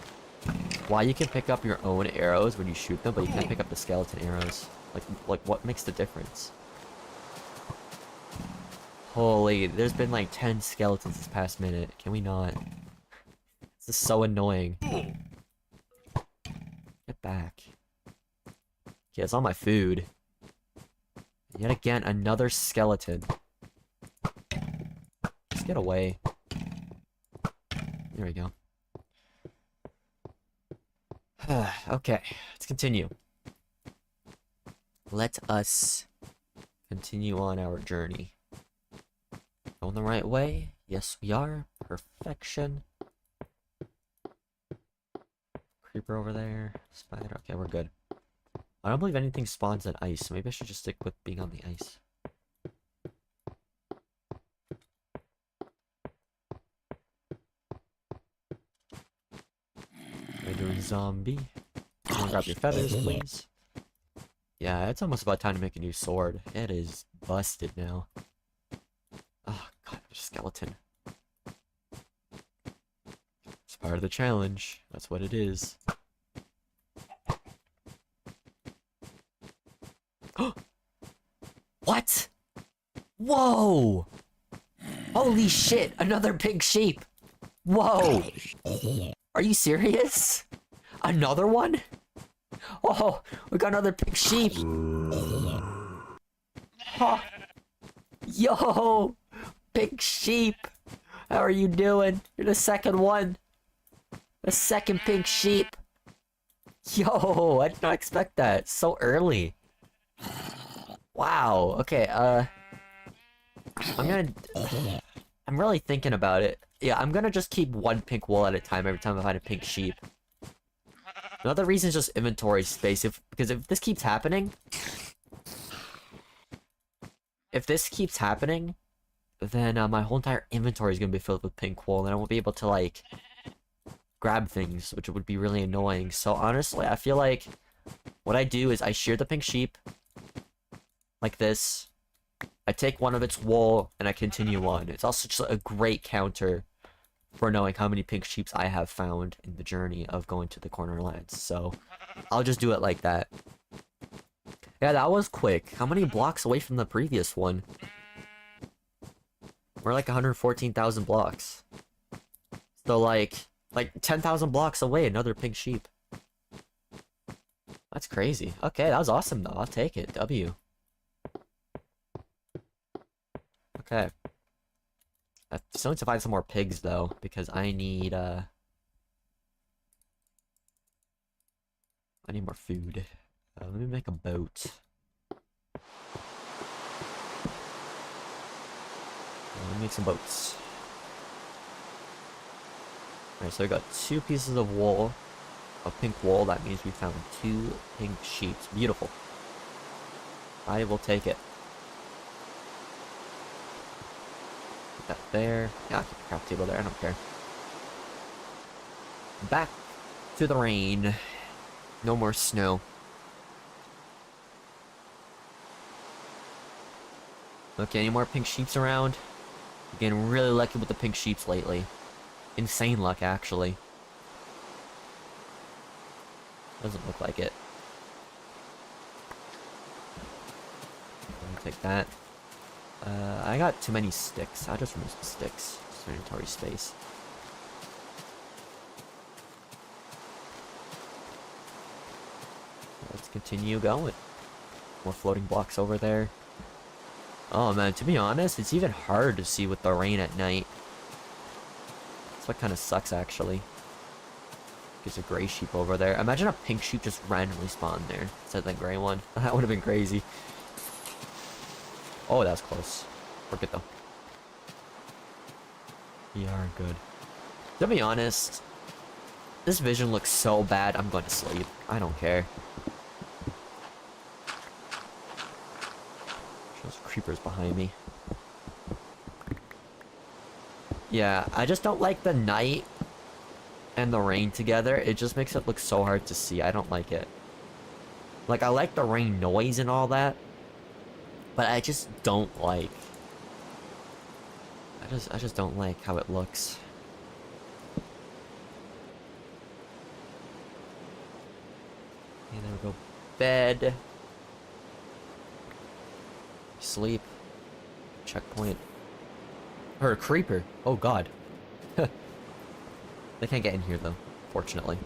Why you can pick up your own arrows when you shoot them, but you can't pick up the skeleton arrows. Like what makes the difference? Holy, there's been like 10 skeletons this past minute. Can we not? This is so annoying. Get back. Yeah, it's on my food. Yet again, another skeleton. Just get away. There we go. Okay, let's continue. Let us continue on our journey. Going the right way? Yes, we are. Perfection. Creeper over there. Spider. Okay, we're good. I don't believe anything spawns on ice, so maybe I should just stick with being on the ice. Spider zombie. Someone grab your feathers, please. Yeah, it's almost about time to make a new sword. It is busted now. Oh god, there's a skeleton. It's part of the challenge. That's what it is. What? Whoa! Holy shit, another pink sheep! Whoa! Are you serious? Another one? Oh, we got another pink sheep! Oh. Yo! Pink sheep! How are you doing? You're the second one! The second pink sheep! Yo! I did not expect that. So early. Wow, okay, I'm really thinking about it. Yeah, I'm gonna just keep one pink wool at a time every time I find a pink sheep. Another reason is just inventory space, because if this keeps happening... If this keeps happening, then my whole entire inventory is gonna be filled with pink wool, and I won't be able to, like, grab things, which would be really annoying. So honestly, I feel like what I do is I shear the pink sheep, like this. I take one of its wool, and I continue on. It's also just a great counter for knowing how many pink sheeps I have found in the journey of going to the corner lands. So, I'll just do it like that. Yeah, that was quick. How many blocks away from the previous one? We're like 114,000 blocks. So, like 10,000 blocks away, another pink sheep. That's crazy. Okay, that was awesome, though. I'll take it. W. Okay. I still need to find some more pigs, though, because I need more food. Let me make a boat. Let me make some boats. Alright, so we got 2 pieces of wool. Of pink wool. That means we found 2 pink sheets. Beautiful. I will take it. Put that there. Yeah, I'll keep the craft table there. I don't care. Back to the rain. No more snow. Okay, any more pink sheeps around? Getting really lucky with the pink sheeps lately. Insane luck, actually. Doesn't look like it. Let me take that. I got too many sticks. I'll just remove some sticks. Just inventory space. Let's continue going. More floating blocks over there. Oh man, to be honest, it's even hard to see with the rain at night. That's what kind of sucks, actually. There's a gray sheep over there. Imagine a pink sheep just randomly spawned there instead of the gray one. That would have been crazy. Oh, that was close. We're good though. We are good. To be honest, this vision looks so bad, I'm going to sleep. I don't care. There's creepers behind me. Yeah, I just don't like the night and the rain together. It just makes it look so hard to see. I don't like it. Like, I like the rain noise and all that, but I just don't like... I just don't like how it looks. And there we go. Bed. Sleep. Checkpoint. Or a creeper. Oh god. They can't get in here though, fortunately.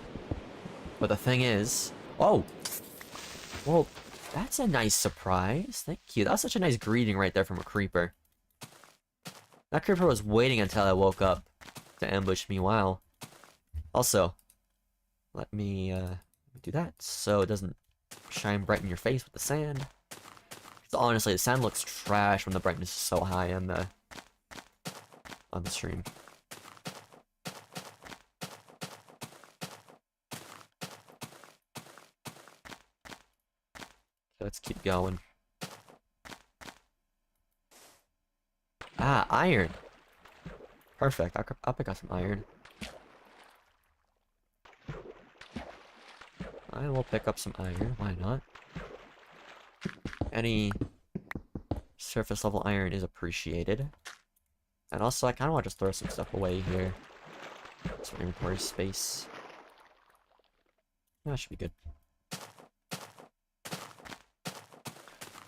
But the thing is... Oh! Well, that's a nice surprise. Thank you. That's such a nice greeting right there from a creeper. That creeper was waiting until I woke up to ambush me. Wow. Also, let me do that so it doesn't shine bright in your face with the sand. Because honestly, the sand looks trash when the brightness is so high on the stream. Let's keep going. Ah, iron. Perfect. I'll pick up some iron. I will pick up some iron. Why not? Any surface level iron is appreciated. And also, I kind of want to just throw some stuff away here. Some inventory space. That should be good.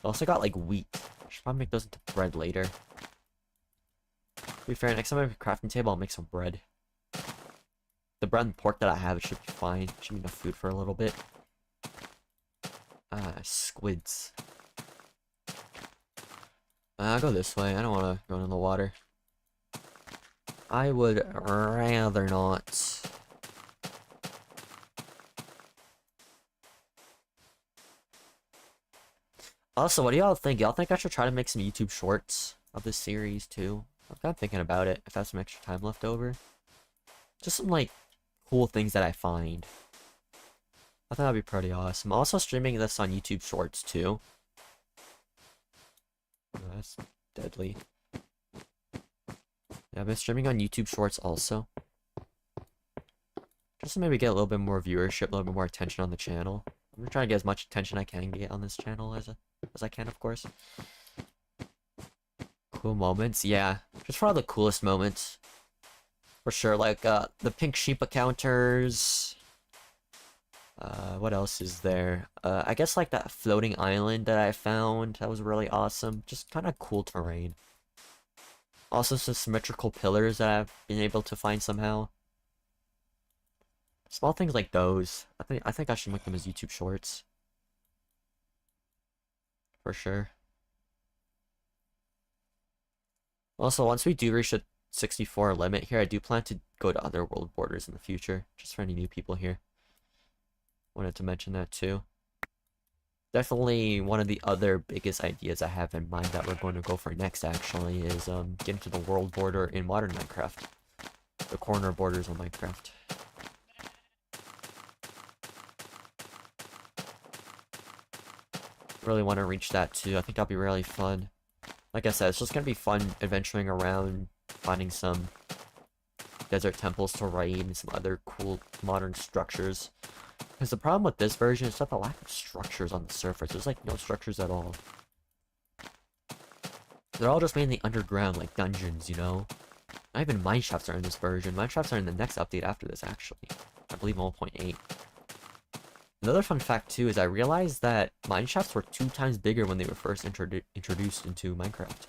I also got, like, wheat. I should probably make those into bread later. To be fair, next time I have a crafting table, I'll make some bread. The bread and pork that I have, it should be fine. Should be enough food for a little bit. Ah, squids. I'll go this way. I don't want to go in the water. I would rather not. Also, what do y'all think? Y'all think I should try to make some YouTube shorts of this series, too? I'm kind of thinking about it, if I have some extra time left over. Just some, like, cool things that I find. I think that'd be pretty awesome. I'm also streaming this on YouTube Shorts, too. Oh, that's deadly. Yeah, I've been streaming on YouTube Shorts also. Just to maybe get a little bit more viewership, a little bit more attention on the channel. I'm gonna try to get as much attention I can get on this channel as I can, of course. Cool moments, yeah. Just for all the coolest moments. For sure, like, the pink sheep encounters. What else is there? I guess, like, that floating island that I found. That was really awesome. Just kind of cool terrain. Also, some symmetrical pillars that I've been able to find somehow. Small things like those. I think I should make them as YouTube shorts. For sure. Also, once we do reach the 64 limit here, I do plan to go to other world borders in the future. Just for any new people here. Wanted to mention that too. Definitely one of the other biggest ideas I have in mind that we're going to go for next, actually, is getting to the world border in modern Minecraft. The corner borders on Minecraft. Really want to reach that too. I think that'll be really fun. Like I said, it's just gonna be fun adventuring around, finding some desert temples to raid and some other cool modern structures. Because the problem with this version is that the lack of structures on the surface. There's like no structures at all. They're all just mainly underground, like dungeons, you know? Not even mineshafts are in this version. Mineshafts are in the next update after this, actually. I believe 1.8. Another fun fact, too, is I realized that mineshafts were 2 times bigger when they were first introduced into Minecraft.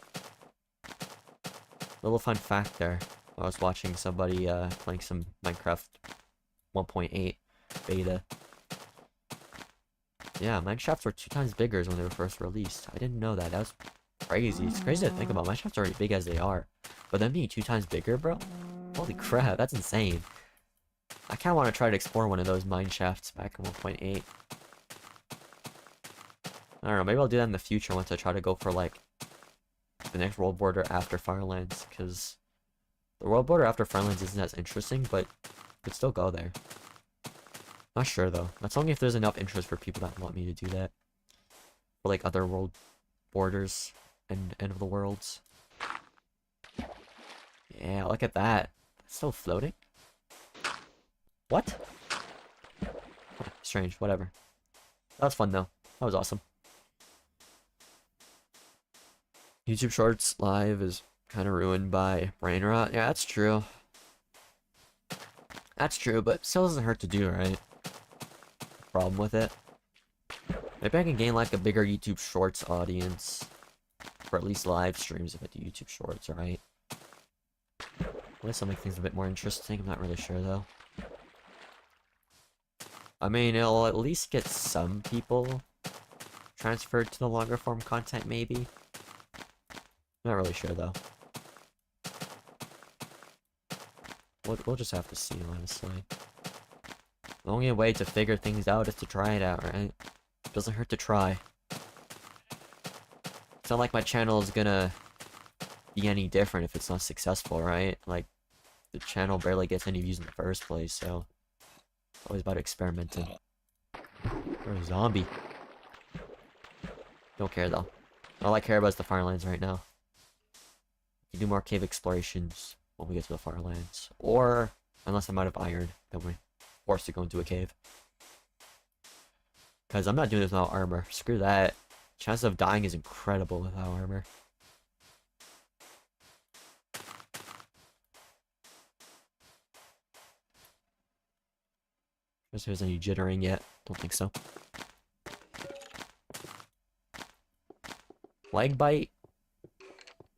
Little fun fact there. I was watching somebody playing some Minecraft 1.8 beta. Yeah, mineshafts were 2 times bigger when they were first released. I didn't know that. That was crazy. It's crazy to think about. Mineshafts are already big as they are. But them being 2 times bigger, bro? Holy crap, that's insane. I kinda want to try to explore one of those mineshafts back in 1.8. I don't know, maybe I'll do that in the future once I try to go for, like, the next world border after Farlands, because the world border after Farlands isn't as interesting, but you could still go there. Not sure, though. That's only if there's enough interest for people that want me to do that. For, like, other world borders and end of the worlds. Yeah, look at that. It's still floating? What? Strange, whatever. That was fun, though. That was awesome. YouTube Shorts Live is kind of ruined by brain rot. Yeah, that's true. That's true, but still doesn't hurt to do, right? Problem with it. Maybe I can gain, like, a bigger YouTube Shorts audience. For at least live streams if I do YouTube Shorts, right? At least I'll make things a bit more interesting. I'm not really sure, though. I mean, it'll at least get some people transferred to the longer form content, maybe. Not really sure, though. We'll just have to see, honestly. The only way to figure things out is to try it out, right? Doesn't hurt to try. It's not like my channel is gonna be any different if it's not successful, right? Like, the channel barely gets any views in the first place, so... It's always about experimenting. Or a zombie. Don't care, though. All I care about is the Farlands right now. We can do more cave explorations when we get to the Farlands. Or, unless I'm out of iron, then we're forced to go into a cave. Because I'm not doing this without armor. Screw that. Chance of dying is incredible without armor. If there's any jittering yet. Don't think so. Leg bite?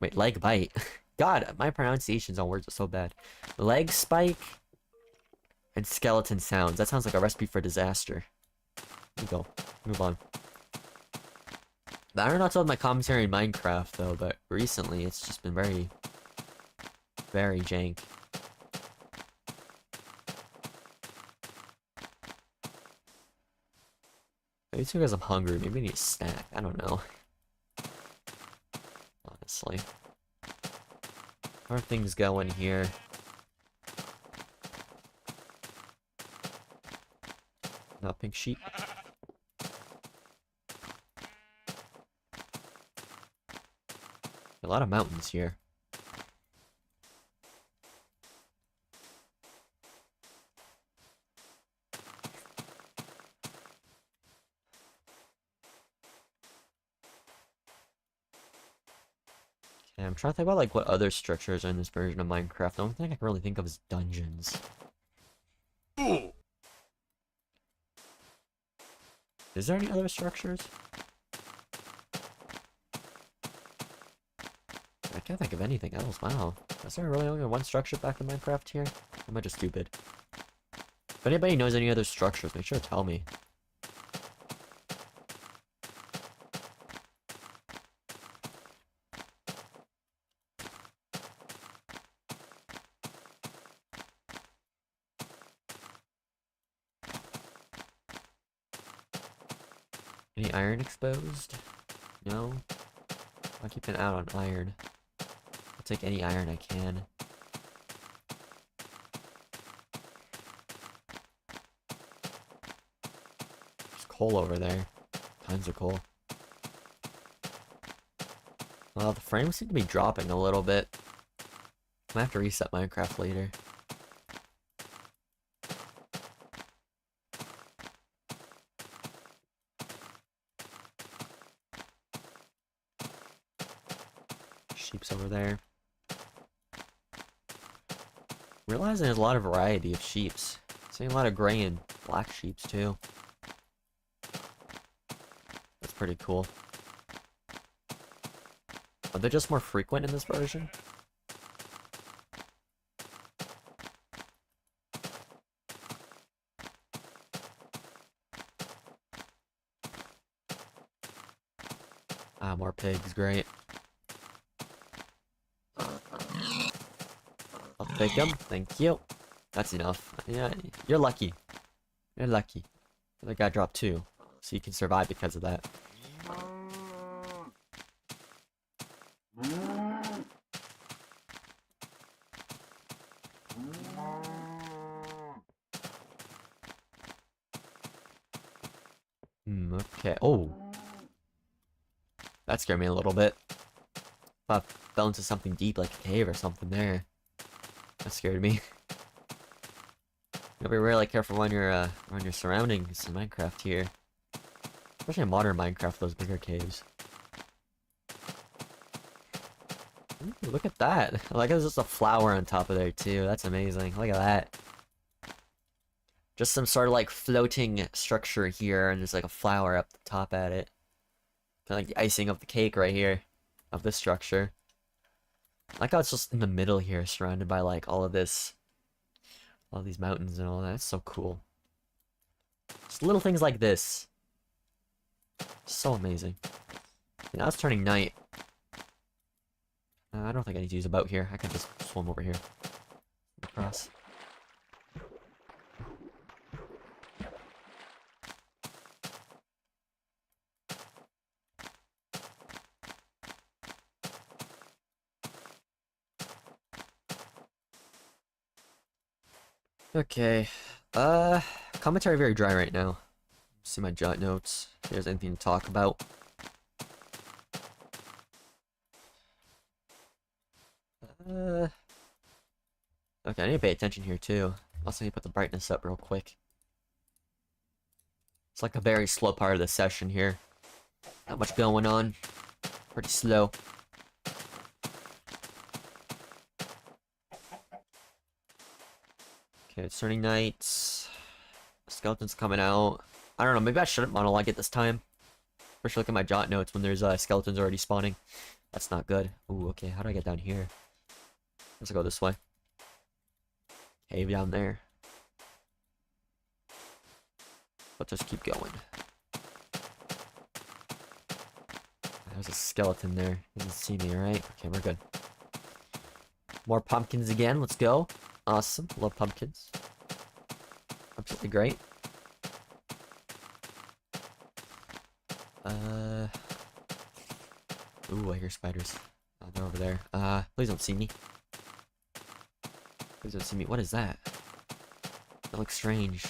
Wait, leg bite? God, my pronunciations on words are so bad. Leg spike and skeleton sounds. That sounds like a recipe for disaster. Here we go. Move on. I don't know what's with my commentary in Minecraft, though, but recently it's just been very, very jank. Maybe it's because I'm hungry. Maybe I need a snack. I don't know. Honestly. How are things going here? Not pink sheep. A lot of mountains here. Okay, I'm trying to think about like what other structures are in this version of Minecraft. The only thing I can really think of is dungeons. Is there any other structures? I can't think of anything else. Wow. Is there really only one structure back in Minecraft here? Am I just stupid? If anybody knows any other structures, make sure to tell me. Any iron exposed? No? I'll keep an eye on iron. I'll take any iron I can. There's coal over there. Tons of coal. Well, the frames seem to be dropping a little bit. I might have to reset Minecraft later. Sheep's over there. Realizing there's a lot of variety of sheeps. Seeing a lot of gray and black sheeps too. That's pretty cool. Are they just more frequent in this version? Ah, more pigs, great. I'll take them, thank you. That's enough. Yeah, you're lucky. You're lucky. The other guy dropped 2, so you can survive because of that. Okay. Oh! That scared me a little bit. Thought I fell into something deep like a cave or something there. That scared me. You gotta be really careful on your surroundings in Minecraft here. Especially in modern Minecraft, those bigger caves. Ooh, look at that! Like there's just a flower on top of there too. That's amazing. Look at that. Just some sort of like floating structure here, and there's like a flower up the top at it. Kind of like the icing of the cake right here, of this structure. I like how it's just in the middle here, surrounded by like all of this, all these mountains and all that. It's so cool. Just little things like this. So amazing. Yeah, now it's turning night. I don't think I need to use a boat here. I can just swim over here. Across. Okay. Commentary very dry right now. See my jot notes. If there's anything to talk about. Okay, I need to pay attention here too. Also need to put the brightness up real quick. It's like a very slow part of the session here. Not much going on. Pretty slow. Okay, it's turning night. Skeletons coming out. I don't know, maybe I shouldn't monologue it this time. First look at my jot notes when there's skeletons already spawning. That's not good. Ooh, okay, how do I get down here? Let's go this way. Cave down there. Let's just keep going. There's a skeleton there. He doesn't see me, right? Okay, we're good. More pumpkins again. Let's go. Awesome. Love pumpkins. Absolutely great. Ooh, I hear spiders. Oh, they're over there. Please don't see me. Please don't see me. What is that? That looks strange.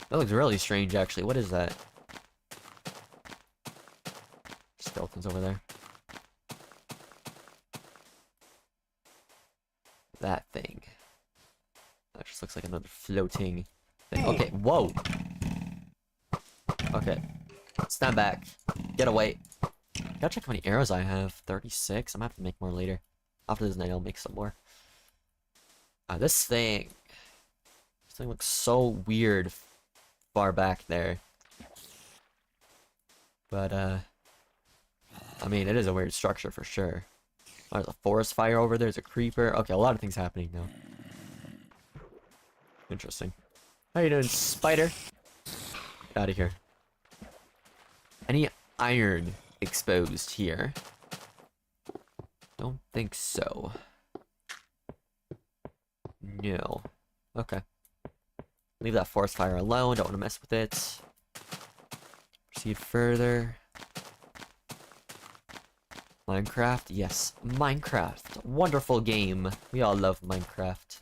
That looks really strange, actually. What is that? Skeletons over there. That thing. That just looks like another floating thing. Okay, whoa! Okay. Stand back. Get away. Gotta check how many arrows I have. 36? I'm gonna have to make more later. After this night, I'll make some more. This thing looks so weird far back there. But, I mean, it is a weird structure for sure. Oh, there's a forest fire over there. There's a creeper. Okay, a lot of things happening now. Interesting. How you doing, spider? Get out of here. Any iron exposed here? Don't think so. No. Okay. Leave that forest fire alone. Don't want to mess with it. proceed further. Minecraft? Yes, Minecraft. Wonderful game. We all love Minecraft.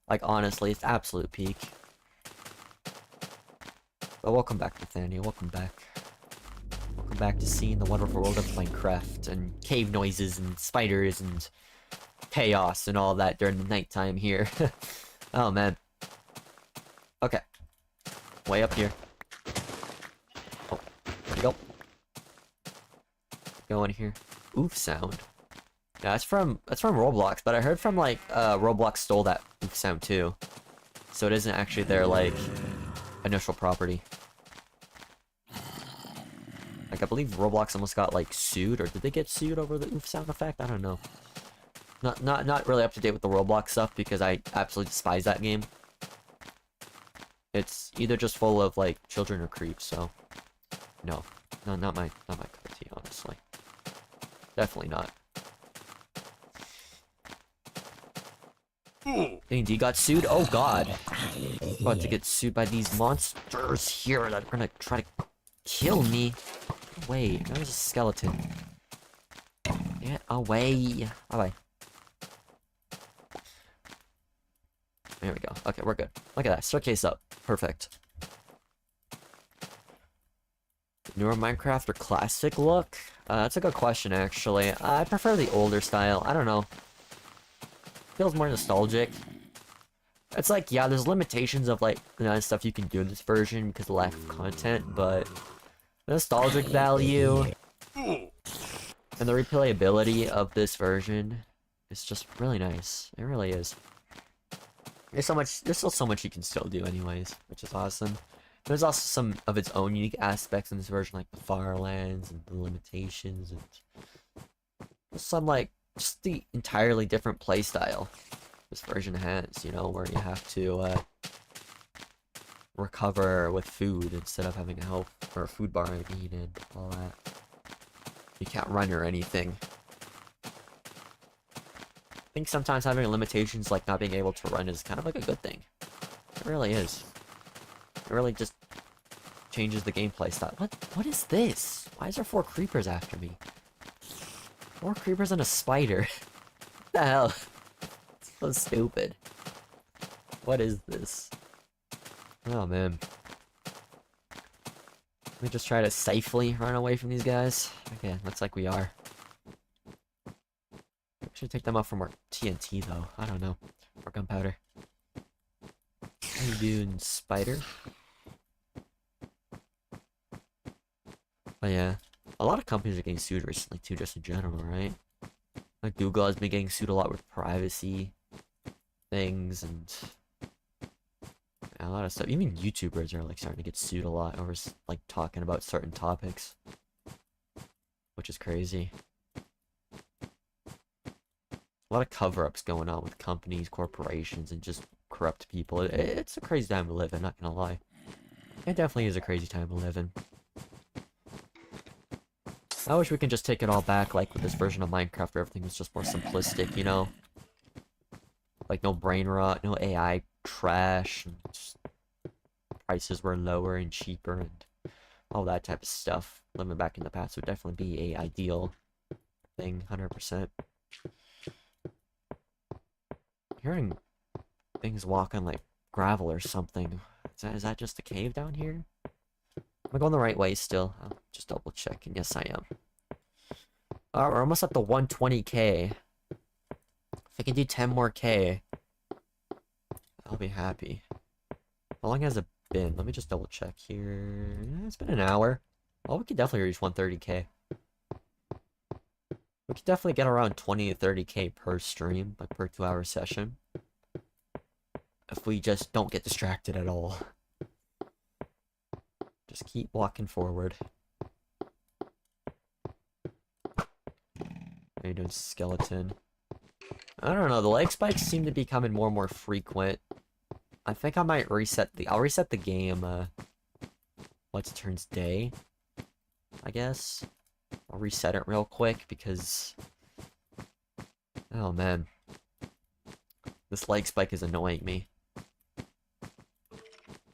Like, honestly, it's absolute peak. But welcome back, Nathaniel. Welcome back. Welcome back to seeing the wonderful world of Minecraft and cave noises and spiders and chaos and all that during the nighttime here. Oh, man. Okay. Way up here. Oh, there we go. Go in here. Oof sound. Yeah, that's from Roblox, but I heard from like Roblox stole that oof sound too. So it isn't actually their like initial property. Like I believe Roblox almost got like sued, or did they get sued over the oof sound effect? I don't know. Not really up to date with the Roblox stuff because I absolutely despise that game. It's either just full of like children or creeps, so no, not my cup of tea, honestly. Definitely not. D&D got sued? Oh god. About to get sued by these monsters here that are gonna try to kill me. Wait, there's a skeleton. Get away. Bye-bye. There we go. Okay, we're good. Look at that. Staircase up. Perfect. Newer Minecraft or classic look? That's a good question, actually. I prefer the older style. I don't know. Feels more nostalgic. It's like, yeah, there's limitations of, like, the stuff you can do in this version because of lack of content, but the nostalgic value and the replayability of this version is just really nice. It really is. There's still so much you can still do anyways, which is awesome. There's also some of its own unique aspects in this version, like the Farlands and the limitations, and some, like, just the entirely different playstyle this version has, you know, where you have to recover with food instead of having a health or a food bar, I mean, and all that. You can't run or anything. I think sometimes having limitations like not being able to run is kind of like a good thing. It really is. It really just changes the gameplay style. What is this? Why is there 4 creepers after me? 4 creepers and a spider. What the hell? So stupid. What is this? Oh man. Let me just try to safely run away from these guys. Okay, looks like we are. We should take them out for more TNT though. I don't know. Or gunpowder. How you doing, spider? But yeah, a lot of companies are getting sued recently too, just in general, right? Like Google has been getting sued a lot with privacy things and a lot of stuff. Even YouTubers are like starting to get sued a lot over like talking about certain topics, which is crazy. A lot of cover-ups going on with companies, corporations, and just corrupt people. It's a crazy time to live in, not gonna lie. It definitely is a crazy time to live in. I wish we could just take it all back, like with this version of Minecraft where everything was just more simplistic, you know? Like no brain rot, no AI trash, and just prices were lower and cheaper, and all that type of stuff. Living back in the past would definitely be a ideal thing, 100%. Hearing things walk on like gravel or something. Is that just a cave down here? Am I going the right way still? I'll just double check, and yes I am. Alright, we're almost at the 120k. If I can do 10 more K, I'll be happy. How long has it been? Let me just double check here. It's been an hour. Well, we could definitely reach 130k. We could definitely get around 20 to 30k per stream, like per 2-hour session. If we just don't get distracted at all. Just keep walking forward. How you doing, skeleton? I don't know, the leg spikes seem to be becoming more and more frequent. I think I might I'll reset the game, once it turns day, I guess. I'll reset it real quick because, oh man, this leg spike is annoying me.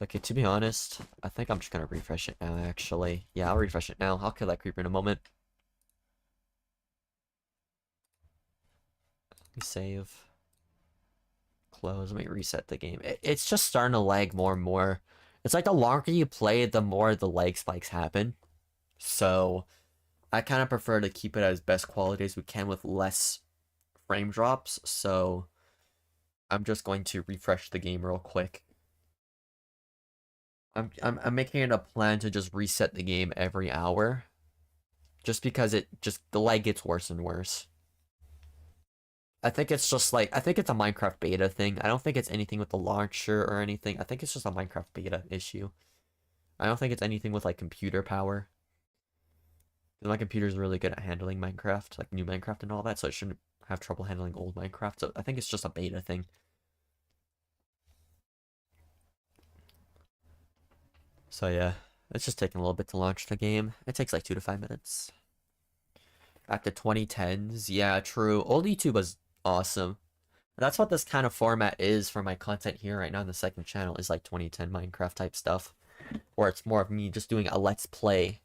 Okay, to be honest, I think I'm just gonna refresh it now, actually. Yeah, I'll refresh it now. I'll kill that creeper in a moment. Let me save. Close. Let me reset the game. It's just starting to lag more and more. It's like the longer you play, the more the lag spikes happen. So, I kind of prefer to keep it as best quality as we can with less frame drops. So, I'm just going to refresh the game real quick. I'm making it a plan to just reset the game every hour. Just because the lag gets worse and worse. I think it's just like, I think it's a Minecraft beta thing. I don't think it's anything with the launcher or anything. I think it's just a Minecraft beta issue. I don't think it's anything with like computer power. My computer's really good at handling Minecraft, like new Minecraft and all that, so it shouldn't have trouble handling old Minecraft. So I think it's just a beta thing. So yeah, it's just taking a little bit to launch the game. It takes like 2 to 5 minutes. Back to 2010s. Yeah, true. Old YouTube was awesome. That's what this kind of format is for my content here right now on the second channel, is like 2010 Minecraft type stuff. Or it's more of me just doing a let's play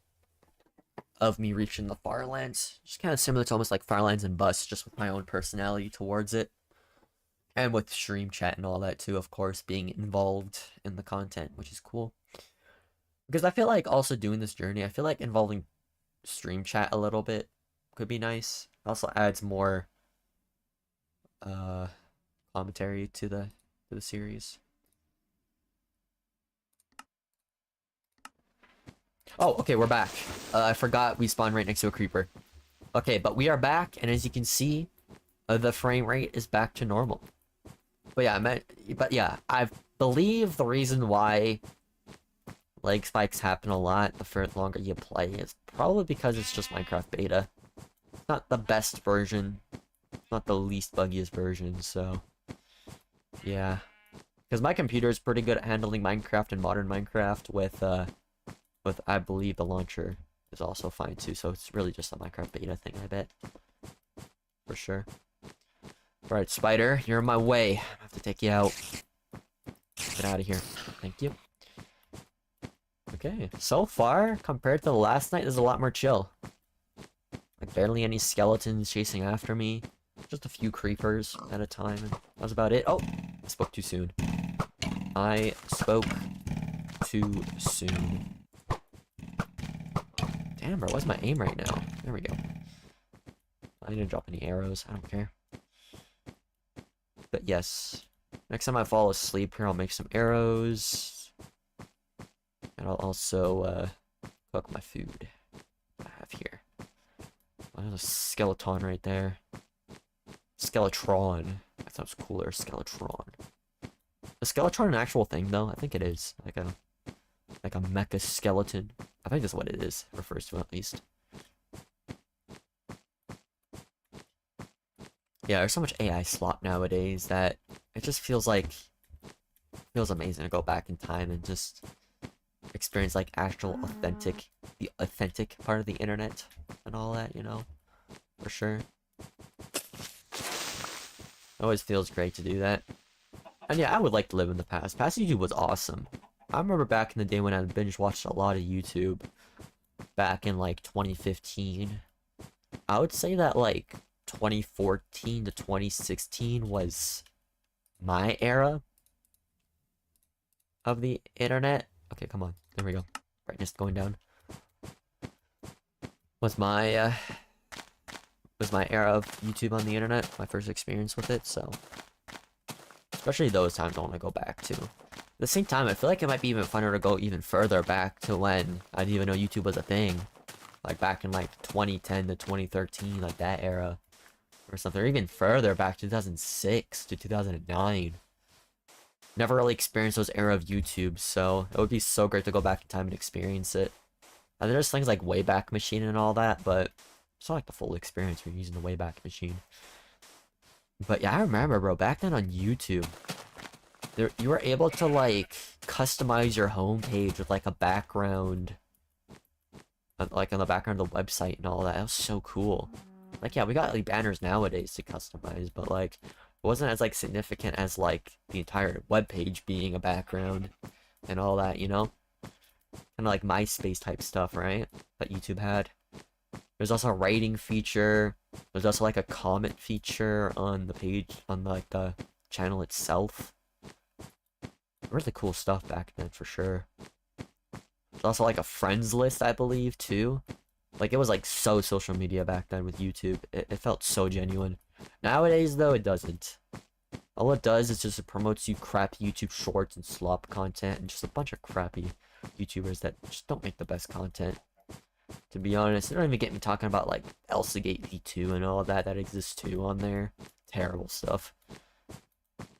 of me reaching the Farlands. Just kind of similar to almost like Farlands and Bust, just with my own personality towards it. And with stream chat and all that too, of course, being involved in the content, which is cool. Because I feel like also doing this journey, I feel like involving stream chat a little bit could be nice. It also adds more commentary to the series. Oh, okay, we're back. I forgot we spawned right next to a creeper. Okay, but we are back, and as you can see, the frame rate is back to normal. But yeah, I believe the reason why lag spikes happen a lot the further longer you play is probably because it's just Minecraft beta. It's not the best version, not the least buggiest version, so yeah. Because my computer is pretty good at handling Minecraft and modern Minecraft with I believe the launcher is also fine too, so it's really just a Minecraft beta thing, I bet. For sure. Alright, spider, you're in my way. I have to take you out. Get out of here. Thank you. Okay, so far, compared to the last night, there's a lot more chill. Like, barely any skeletons chasing after me. Just a few creepers at a time, and that was about it. Oh! I spoke too soon. I spoke too soon. Damn, bro, what's my aim right now? There we go. I didn't drop any arrows. I don't care. But yes. Next time I fall asleep here, I'll make some arrows. And I'll also cook my food I have here. Oh, there's a skeleton right there. Skeletron. That sounds cooler. Skeletron. Is Skeletron an actual thing, though? I think it is. Like a mecha skeleton. I think that's what it is. Refers to, at least. Yeah, there's so much AI slop nowadays that it just feels amazing to go back in time and just experience like actual the authentic part of the internet and all that, you know, for sure. It always feels great to do that. And yeah, I would like to live in the past. Past YouTube was awesome. I remember back in the day when I binge watched a lot of YouTube back in like 2015. I would say that like 2014 to 2016 was my era of the internet. Okay, come on. There we go. Brightness going down. Was my era of YouTube on the internet, my first experience with it, so especially those times I want to go back to. At the same time, I feel like it might be even funner to go even further back to when I didn't even know YouTube was a thing. Like back in like 2010 to 2013, like that era. Or something, or even further back, 2006 to 2009. Never really experienced those era of YouTube, so it would be so great to go back in time and experience it. And there's things like Wayback Machine and all that, but it's not like the full experience when you're using the Wayback Machine. But yeah, I remember, bro, back then on YouTube, you were able to like customize your homepage with like a background, like on the background of the website and all that. That was so cool. Like, yeah, we got like banners nowadays to customize, but like it wasn't as like significant as like the entire web page being a background. and all that, you know? Kind of like MySpace type stuff, right? That YouTube had. There's also a rating feature. There's also like a comment feature on the page, on like the channel itself. Really cool stuff back then, for sure. There's also like a friends list, I believe, too. Like, it was like so social media back then with YouTube. It felt so genuine. Nowadays, though, it doesn't. All it does is just it promotes you crappy YouTube shorts and slop content and just a bunch of crappy YouTubers that just don't make the best content. To be honest, they don't even get me talking about like Elsagate V2 and all that exists too on there. Terrible stuff.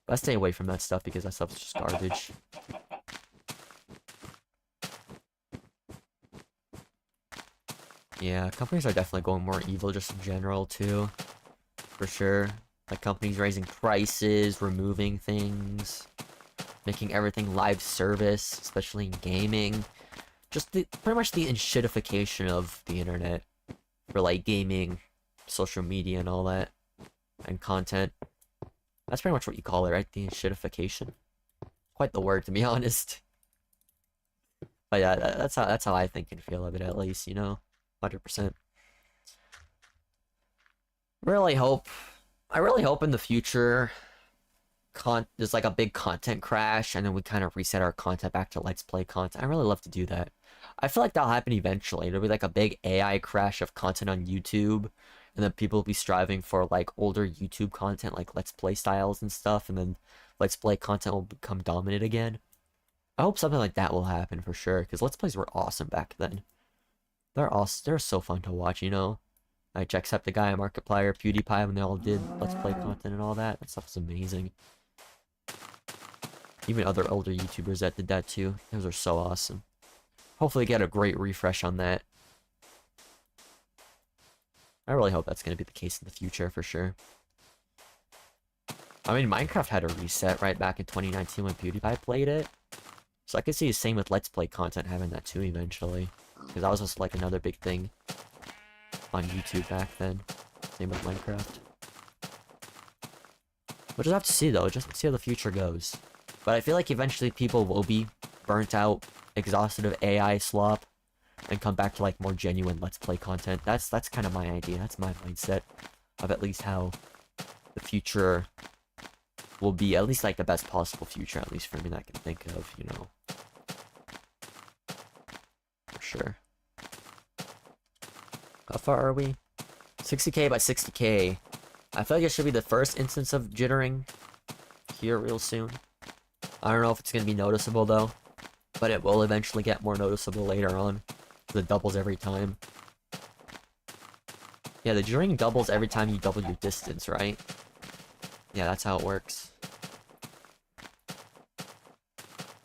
But I stay away from that stuff because that stuff's just garbage. Yeah, companies are definitely going more evil just in general too. For sure. Like companies raising prices, removing things, making everything live service, especially in gaming. Just pretty much the shitification of the internet for like gaming, social media and all that, and content. That's pretty much what you call it, right? The shitification. Quite the word, to be honest. But yeah, that's how I think and feel of it, at least, you know, 100%. I really hope in the future there's like a big content crash and then we kind of reset our content back to Let's Play content. I really love to do that. I feel like that'll happen eventually. It'll be like a big AI crash of content on YouTube, and then people will be striving for like older YouTube content like Let's Play styles and stuff, and then Let's Play content will become dominant again. I hope something like that will happen for sure, because Let's Plays were awesome back then. They're so fun to watch, you know? Like Jacksepticeye, Markiplier, PewDiePie, when they all did Let's Play content and all that. That stuff was amazing. Even other older YouTubers that did that too. Those are so awesome. Hopefully get a great refresh on that. I really hope that's going to be the case in the future for sure. I mean, Minecraft had a reset right back in 2019 when PewDiePie played it. So I could see the same with Let's Play content having that too eventually. Because that was just like another big thing on YouTube back then. Same with Minecraft. We'll just have to see though, just see how the future goes. But I feel like eventually people will be burnt out, exhausted of AI slop, and come back to like more genuine Let's Play content. That's kind of my idea. That's my mindset of at least how the future will be, at least like the best possible future, at least for me that I can think of, you know. For sure. How far are we? 60k by 60k. I feel like it should be the first instance of jittering here real soon. I don't know if it's going to be noticeable though, but it will eventually get more noticeable later on. It doubles every time. Yeah, the jittering doubles every time you double your distance, right? Yeah, that's how it works.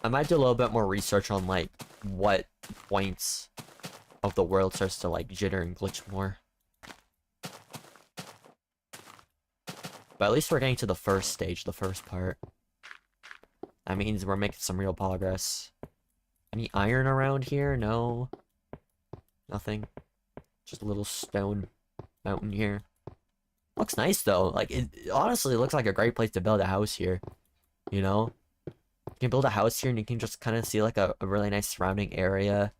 I might do a little bit more research on like what points of the world starts to like jitter and glitch more. But at least we're getting to the first stage, the first part. That means we're making some real progress. Any iron around here? No. Nothing. Just a little stone mountain here. Looks nice though. Like, it honestly looks like a great place to build a house here. You know? You can build a house here and you can just kind of see like a really nice surrounding area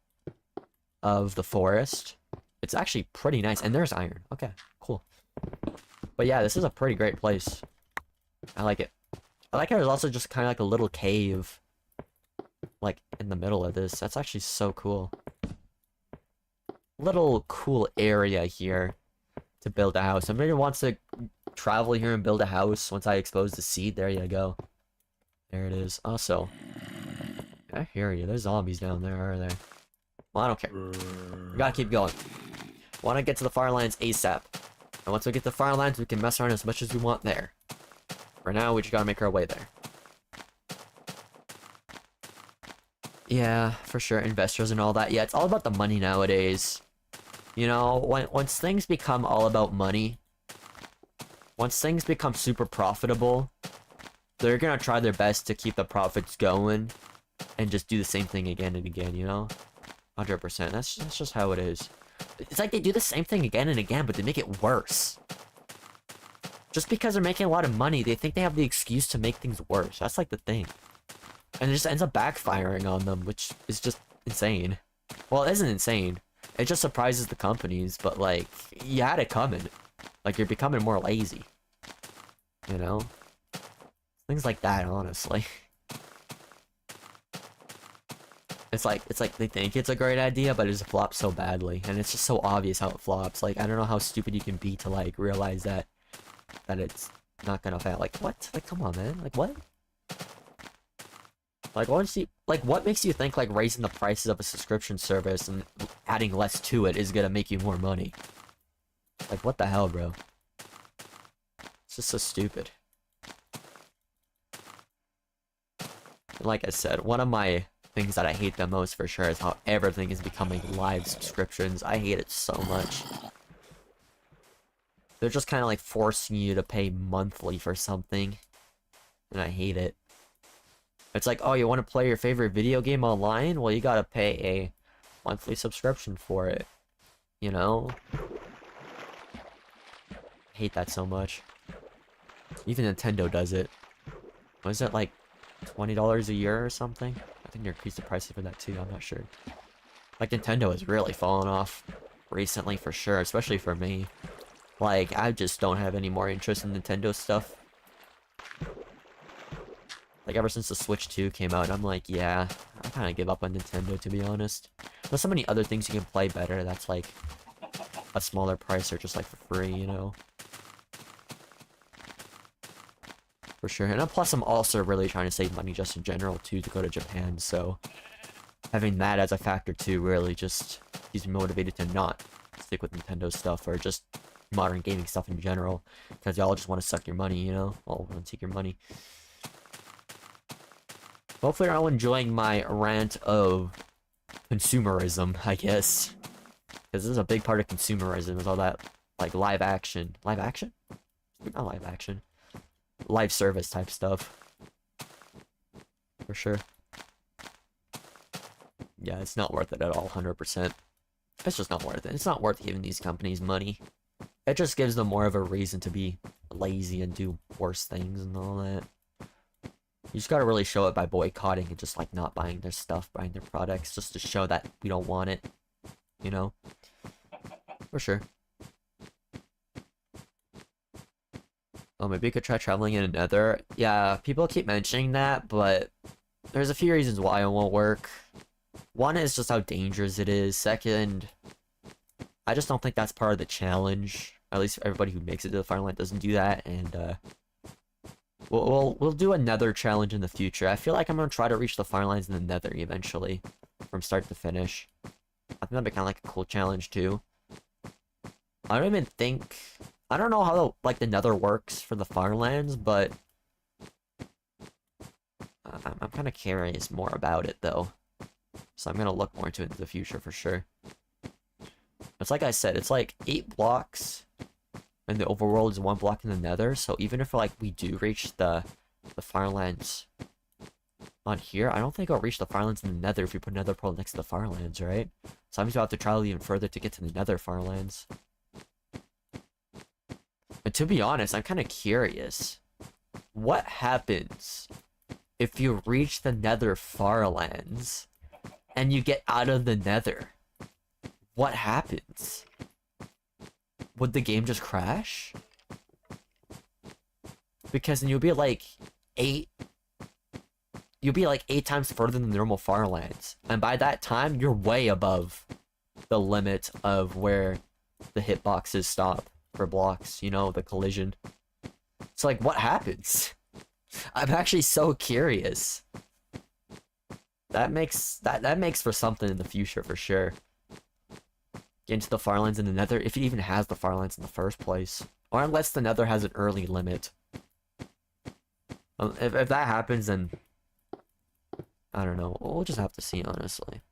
of the forest. It's actually pretty nice. And there's iron. Okay, cool. But yeah, this is a pretty great place. I like it. I like how there's also just kind of like a little cave, like, in the middle of this. That's actually so cool. Little cool area here to build a house. Somebody wants to travel here and build a house once I expose the seed. There you go. There it is. Also, I hear you. There's zombies down there, are there? Well, I don't care. We gotta keep going. Want to get to the Farlands ASAP. And once we get to Farlands, we can mess around as much as we want there. For now, we just gotta make our way there. Yeah, for sure. Investors and all that. Yeah, it's all about the money nowadays. You know, once things become all about money, once things become super profitable, they're gonna try their best to keep the profits going and just do the same thing again and again, you know? 100%. That's just how it is. It's like they do the same thing again and again, but they make it worse. Just because they're making a lot of money, they think they have the excuse to make things worse. That's like the thing. And it just ends up backfiring on them, which is just insane. Well, it isn't insane. It just surprises the companies, but like, you had it coming. Like, you're becoming more lazy. You know? Things like that, honestly. It's like they think it's a great idea, but it just flops so badly. And it's just so obvious how it flops. Like, I don't know how stupid you can be to, like, realize that it's not gonna fail. Like, what? Like, come on, man. Like, what? Like, what makes you think, like, raising the prices of a subscription service and adding less to it is gonna make you more money? Like, what the hell, bro? It's just so stupid. And like I said, one of my things that I hate the most for sure is how everything is becoming live subscriptions. I hate it so much. They're just kind of like forcing you to pay monthly for something. And I hate it. It's like, oh, you want to play your favorite video game online? Well, you gotta pay a monthly subscription for it. You know? I hate that so much. Even Nintendo does it. Was it like $20 a year or something? I think they increased the price for that too, I'm not sure. Like, Nintendo has really fallen off recently for sure, especially for me. Like, I just don't have any more interest in Nintendo stuff. Like, ever since the Switch 2 came out, I'm like, yeah, I kind of give up on Nintendo, to be honest. There's so many other things you can play better that's, like, a smaller price or just, like, for free, you know? For sure. And plus, I'm also really trying to save money just in general, too, to go to Japan, so having that as a factor, too, really just keeps me motivated to not stick with Nintendo stuff or just modern gaming stuff in general, because y'all just want to suck your money, you know? All want to take your money. Hopefully you're all enjoying my rant of consumerism, I guess. Because this is a big part of consumerism, is all that, like, live action. Live action? Not live action. Live service type stuff. For sure. Yeah, it's not worth it at all, 100%. It's just not worth it. It's not worth giving these companies money. It just gives them more of a reason to be lazy and do worse things and all that. You just gotta really show it by boycotting and just, like, not buying their stuff, buying their products, just to show that we don't want it. You know? For sure. Oh, maybe you could try traveling in another. Yeah, people keep mentioning that, but there's a few reasons why it won't work. One is just how dangerous it is. Second, I just don't think that's part of the challenge. At least everybody who makes it to the Farlands doesn't do that, and we'll do another challenge in the future. I feel like I'm gonna try to reach the Farlands in the Nether eventually, from start to finish. I think that'd be kind of like a cool challenge too. I don't know how like the Nether works for the Farlands, but I'm kind of curious more about it though. So I'm gonna look more into it in the future for sure. It's like I said, it's like 8 blocks, and the overworld is 1 block in the Nether. So even if like we do reach the Farlands on here, I don't think I'll reach the Farlands in the Nether if we put another portal next to the Farlands, right? So I'm just about to travel even further to get to the Nether Farlands. But to be honest, I'm kind of curious. What happens if you reach the Nether Farlands and you get out of the Nether? What happens? Would the game just crash? Because then you'll be like 8 times further than the normal Farlands. And by that time, you're way above the limit of where the hitboxes stop for blocks, you know, the collision. So like, what happens? I'm actually so curious. That makes for something in the future for sure. Get into the Farlands in the Nether, if it even has the Farlands in the first place. Or unless the Nether has an early limit. If that happens, then I don't know. We'll just have to see, honestly.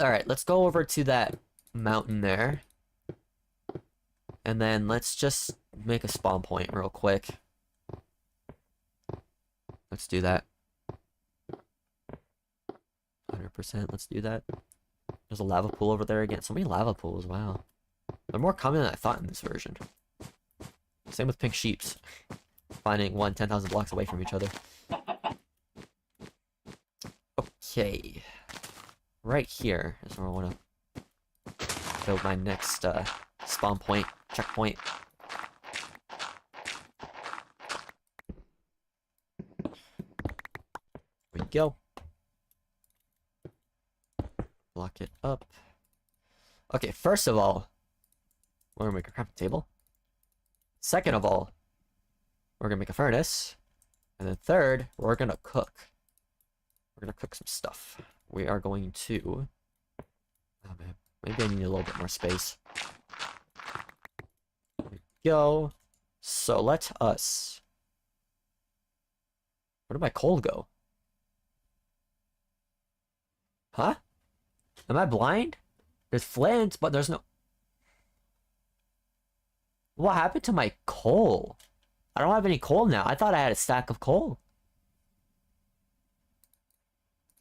Alright, let's go over to that mountain there. And then let's just make a spawn point real quick. Let's do that. 100%, let's do that. There's a lava pool over there again. So many lava pools, wow. They're more common than I thought in this version. Same with pink sheeps. finding 10,000 blocks away from each other. Okay. Right here is where I want to build my next spawn point, checkpoint. There we go. Block it up. Okay, first of all, we're gonna make a crafting table. Second of all, we're gonna make a furnace. And then third, we're gonna cook. We're gonna cook some stuff. We are going to... Oh man, maybe I need a little bit more space. There we go. So let us... Where did my coal go? Huh? Am I blind? There's flint, but there's no... What happened to my coal? I don't have any coal now. I thought I had a stack of coal.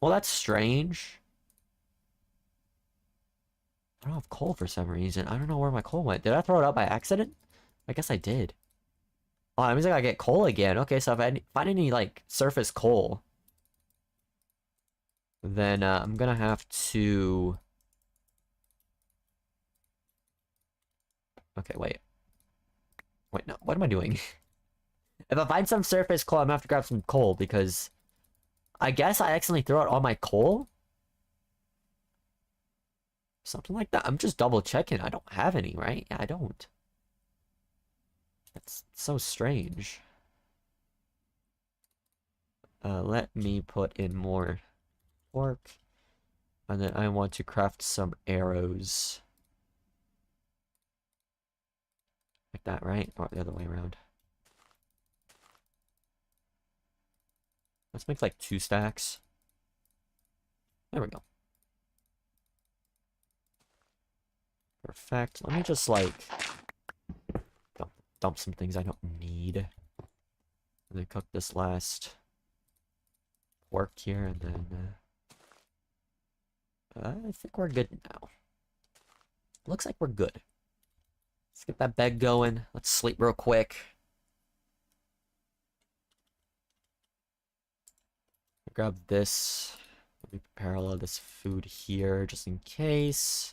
Well, that's strange. I don't have coal for some reason. I don't know where my coal went. Did I throw it out by accident? I guess I did. Oh, that means I gotta get coal again. Okay, so if I find any, like, surface coal, then I'm gonna have to... Okay, wait. Wait, no. What am I doing? If I find some surface coal, I'm gonna have to grab some coal, because... I guess I accidentally threw out all my coal? Something like that. I'm just double checking. I don't have any, right? Yeah, I don't. That's so strange. Let me put in more pork. And then I want to craft some arrows. Like that, right? Or the other way around. Let's make like 2 stacks. There we go. Perfect. Let me just like dump some things I don't need. And then cook this last pork here, and then I think we're good now. Looks like we're good. Let's get that bed going. Let's sleep real quick. Grab this. Let me prepare all of this food here just in case.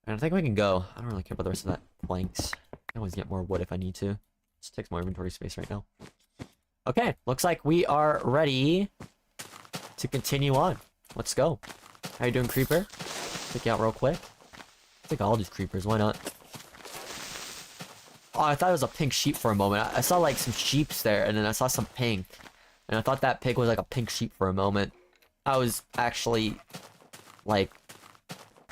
And I think we can go. I don't really care about the rest of that planks. I can always get more wood if I need to. Just takes more inventory space right now. Okay, looks like we are ready to continue on. Let's go. How you doing, creeper? Take you out real quick. I think I'll do creepers, why not? Oh, I thought it was a pink sheep for a moment. I saw like some sheeps there, and then I saw some pink. And I thought that pig was like a pink sheep for a moment. I was actually, like,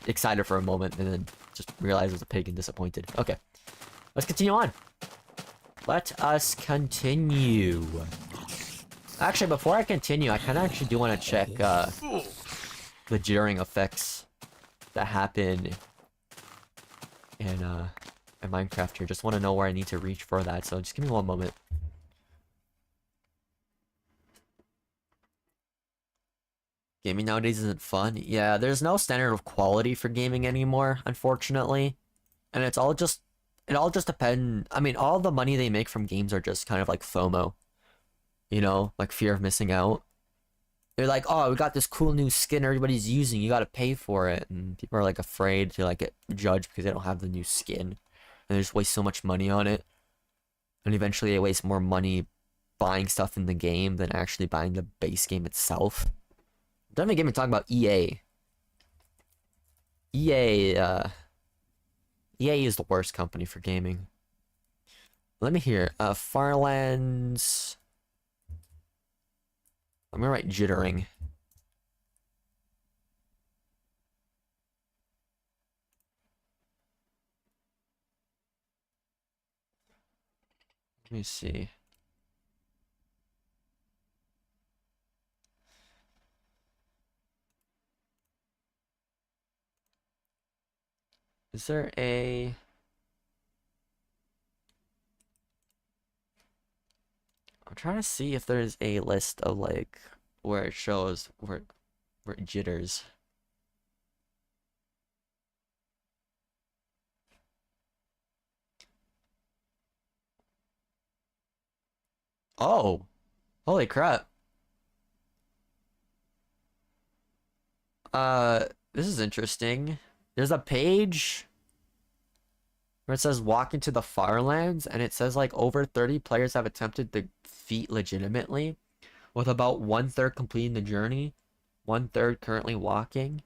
excited for a moment, and then just realized it was a pig and disappointed. Okay, let's continue on. Let us continue. Actually, before I continue, I kind of actually do want to check the jittering effects that happen in Minecraft here. Just want to know where I need to reach for that, so just give me one moment. Gaming nowadays isn't fun. Yeah, there's no standard of quality for gaming anymore, unfortunately. And it all just depends. I mean, all the money they make from games are just kind of like FOMO. You know, like fear of missing out. They're like, oh, we got this cool new skin everybody's using, you gotta pay for it. And people are like afraid to like get judged because they don't have the new skin. And they just waste so much money on it. And eventually they waste more money buying stuff in the game than actually buying the base game itself. Don't even get me talking about EA. EA is the worst company for gaming. Let me hear. Farlands. I'm gonna write jittering. Let me see. Is there a... I'm trying to see if there's a list of like where it shows where it jitters. Oh, holy crap. This is interesting. There's a page where it says walk into the Farlands, and it says like over 30 players have attempted the feat legitimately, with about one third completing the journey, one third currently walking.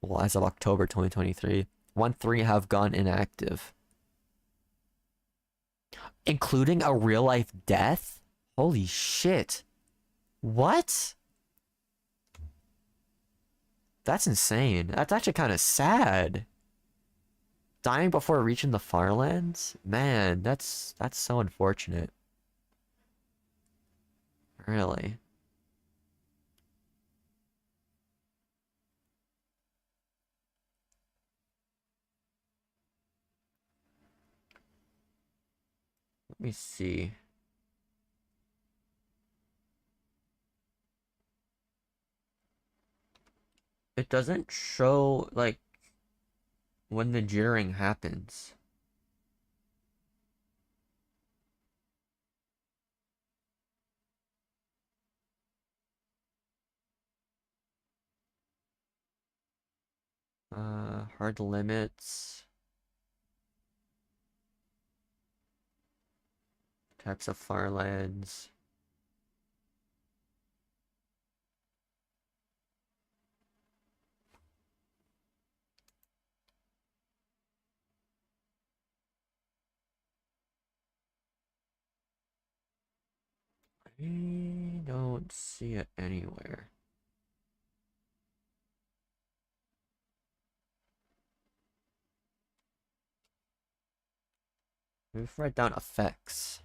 Well, as of October 2023, one three have gone inactive, including a real life death. Holy shit. What? That's insane. That's actually kind of sad. Dying before reaching the Farlands? Man, that's so unfortunate. Really. Let me see. It doesn't show like when the jittering happens. Hard limits, types of Farlands. I don't see it anywhere. Maybe if I write down effects.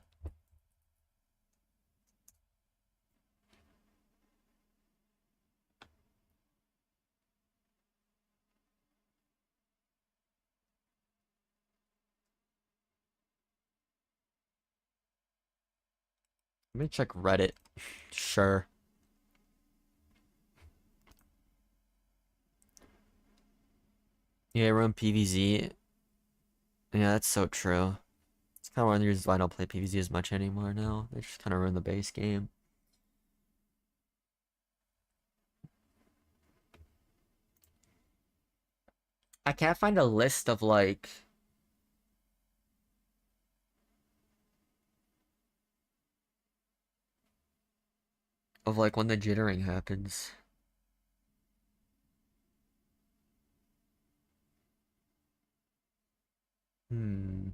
Let me check Reddit. Sure. Yeah, run PvZ. Yeah, that's so true. It's kind of one of the reasons why I don't play PvZ as much anymore now. They just kind of ruin the base game. I can't find a list of like when the jittering happens. Hmm.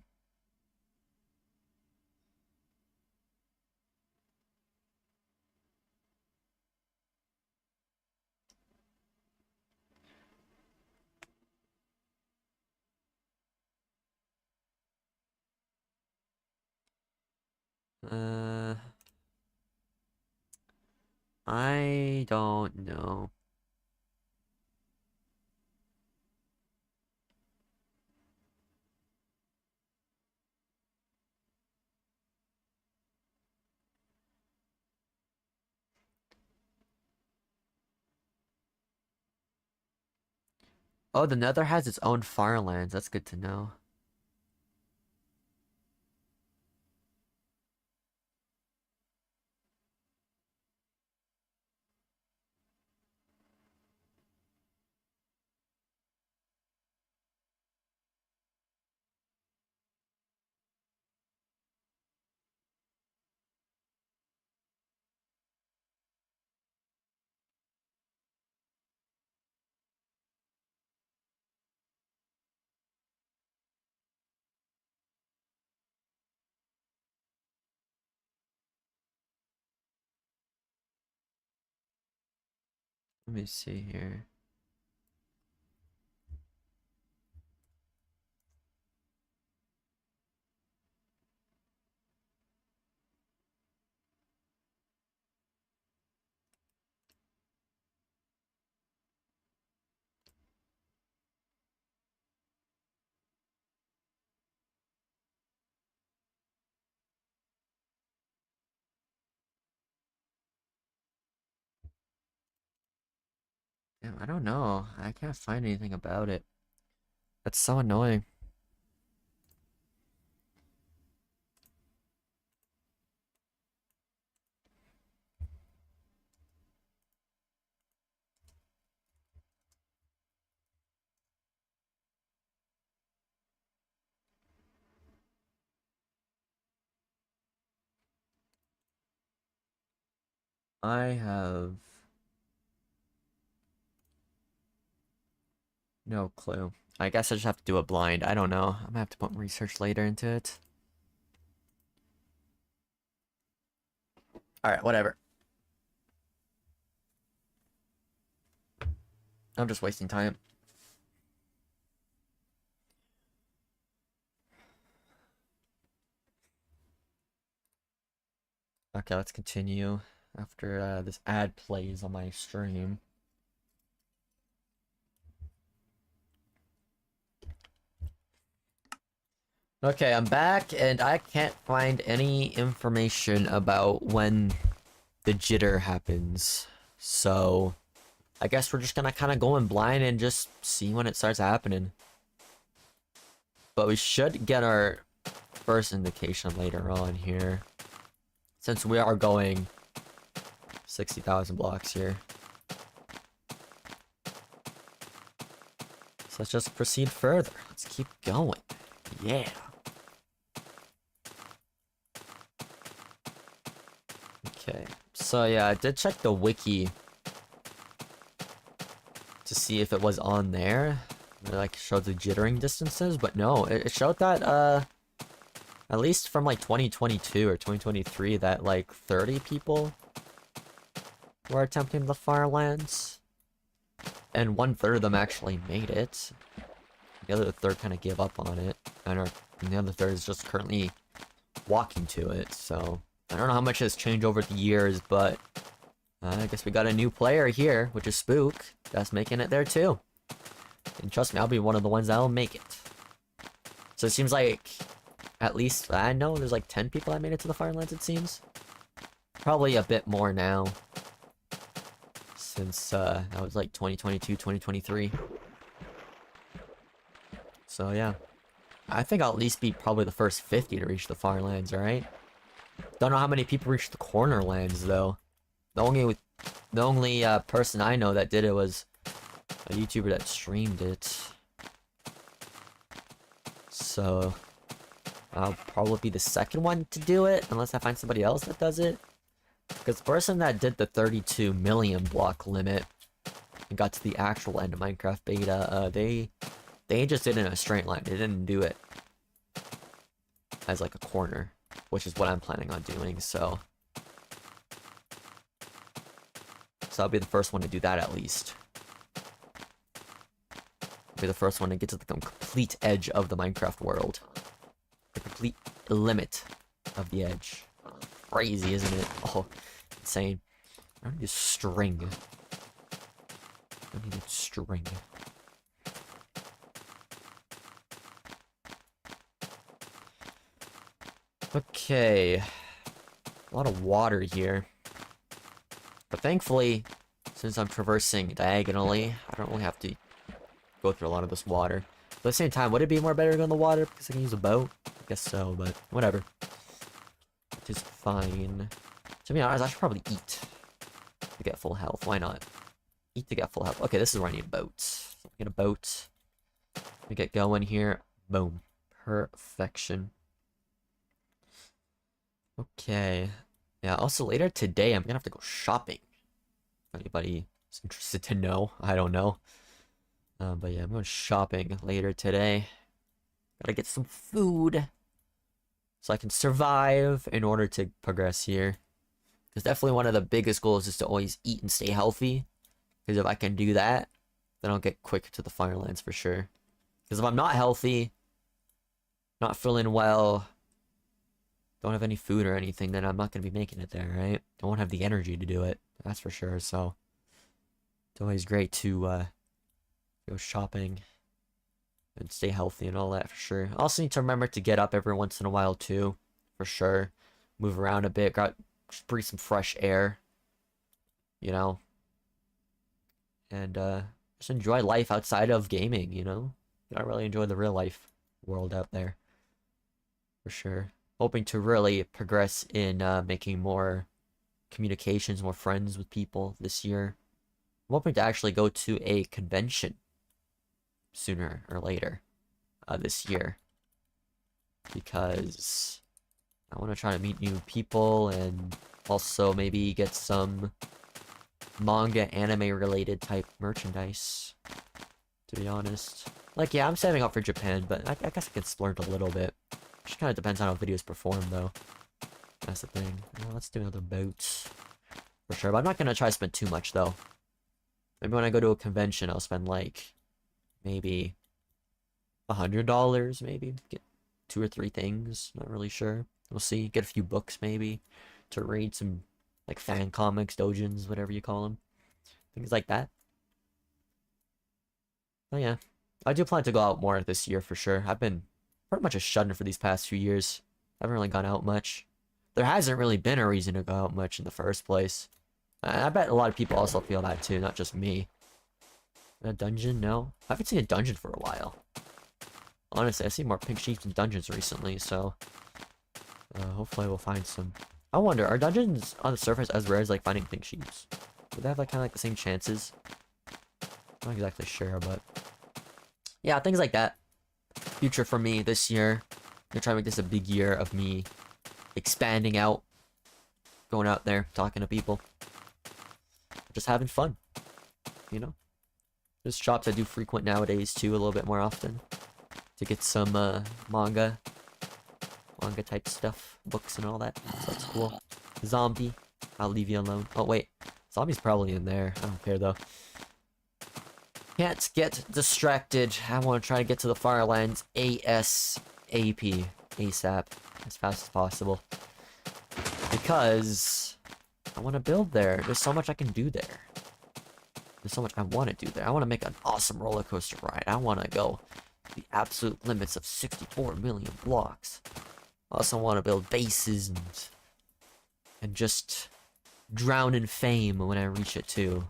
Uh, I don't know. Oh, the Nether has its own Farlands. That's good to know. Let me see here. Damn, I don't know. I can't find anything about it. That's so annoying. I have no clue. I guess I just have to do it blind. I don't know. I'm gonna have to put research later into it. Alright, whatever. I'm just wasting time. Okay, let's continue after this ad plays on my stream. Okay, I'm back, and I can't find any information about when the jitter happens. So, I guess we're just gonna kind of go in blind and just see when it starts happening. But we should get our first indication later on here. Since we are going 60,000 blocks here. So let's just proceed further. Let's keep going. Yeah. Okay. So yeah, I did check the wiki to see if it was on there. It like showed the jittering distances, but no, it showed that at least from like 2022 or 2023 that like 30 people were attempting the Farlands. And 1/3 of them actually made it. The other third kind of gave up on it. And the other third is just currently walking to it, so I don't know how much has changed over the years, but I guess we got a new player here, which is Spook. That's making it there too. And trust me, I'll be one of the ones that'll make it. So it seems like, at least, I know there's like 10 people that made it to the Farlands, it seems. Probably a bit more now. Since, that was like 2022, 2023. So yeah. I think I'll at least be probably the first 50 to reach the Farlands, alright? Don't know how many people reached the Cornerlands, though. The only person I know that did it was a YouTuber that streamed it. So, I'll probably be the second one to do it, unless I find somebody else that does it. Because the person that did the 32 million block limit and got to the actual end of Minecraft beta, they just did it in a straight line. They didn't do it as like a corner, which is what I'm planning on doing, so I'll be the first one to do that at least. I'll be the first one to get to the complete edge of the Minecraft world. The complete limit of the edge. Crazy, isn't it? Oh, insane. I need a string. I need a string. Okay. A lot of water here. But thankfully, since I'm traversing diagonally, I don't really have to go through a lot of this water. But at the same time, would it be more better to go in the water because I can use a boat? I guess so, but whatever. It is fine. To be honest, I should probably eat to get full health. Why not? Eat to get full health. Okay, this is where I need a boat. So get a boat. We get going here. Boom. Perfection. Okay. Yeah, also later today, I'm gonna have to go shopping. If anybody is interested to know, I don't know. But yeah, I'm going shopping later today. Gotta get some food so I can survive in order to progress here. Because definitely one of the biggest goals is to always eat and stay healthy. Because if I can do that, then I'll get quick to the Firelands for sure. Because if I'm not healthy, not feeling well, don't have any food or anything, then I'm not going to be making it there, right? I won't have the energy to do it, that's for sure, so it's always great to go shopping and stay healthy and all that for sure. I also need to remember to get up every once in a while too, for sure. Move around a bit, breathe some fresh air, you know? And just enjoy life outside of gaming, you know? You gotta really enjoy the real life world out there, for sure. Hoping to really progress in making more communications, more friends with people this year. I'm hoping to actually go to a convention sooner or later this year. Because I want to try to meet new people and Also, maybe get some manga, anime-related type merchandise, to be honest. Like, yeah, I'm saving up for Japan, but I guess I can splurge a little bit. Just kind of depends on how videos perform, though. That's the thing. Well, let's do another boat. For sure, but I'm not gonna try to spend too much, though. Maybe when I go to a convention, I'll spend, like, maybe $100, maybe. Get 2 or 3 things. Not really sure. We'll see. Get a few books, maybe, to read some, like, fan comics, doujins, whatever you call them. Things like that. Oh yeah, I do plan to go out more this year for sure. I've been pretty much a shut-in for these past few years. I haven't really gone out much. There hasn't really been a reason to go out much in the first place. I bet a lot of people also feel that too, not just me. A dungeon? No. I haven't seen a dungeon for a while. Honestly, I've seen more pink sheeps in dungeons recently, so... hopefully we'll find some. I wonder, are dungeons on the surface as rare as, like, finding pink sheeps? Would they have, like, kind of like the same chances? Not exactly sure, but... yeah, things like that. Future for me this year. I'm gonna try to make this a big year of me expanding out. Going out there, talking to people. Just having fun. You know? There's shops I do frequent nowadays, too, a little bit more often. To get some, manga type stuff. Books and all that. So that's cool. Zombie. I'll leave you alone. Oh, wait. Zombie's probably in there. I don't care, though. Can't get distracted. I want to try to get to the Farlands ASAP. ASAP. As fast as possible. Because I want to build there. There's so much I can do there. There's so much I want to do there. I want to make an awesome roller coaster ride. I want to go to the absolute limits of 64 million blocks. I also want to build bases and just drown in fame when I reach it too.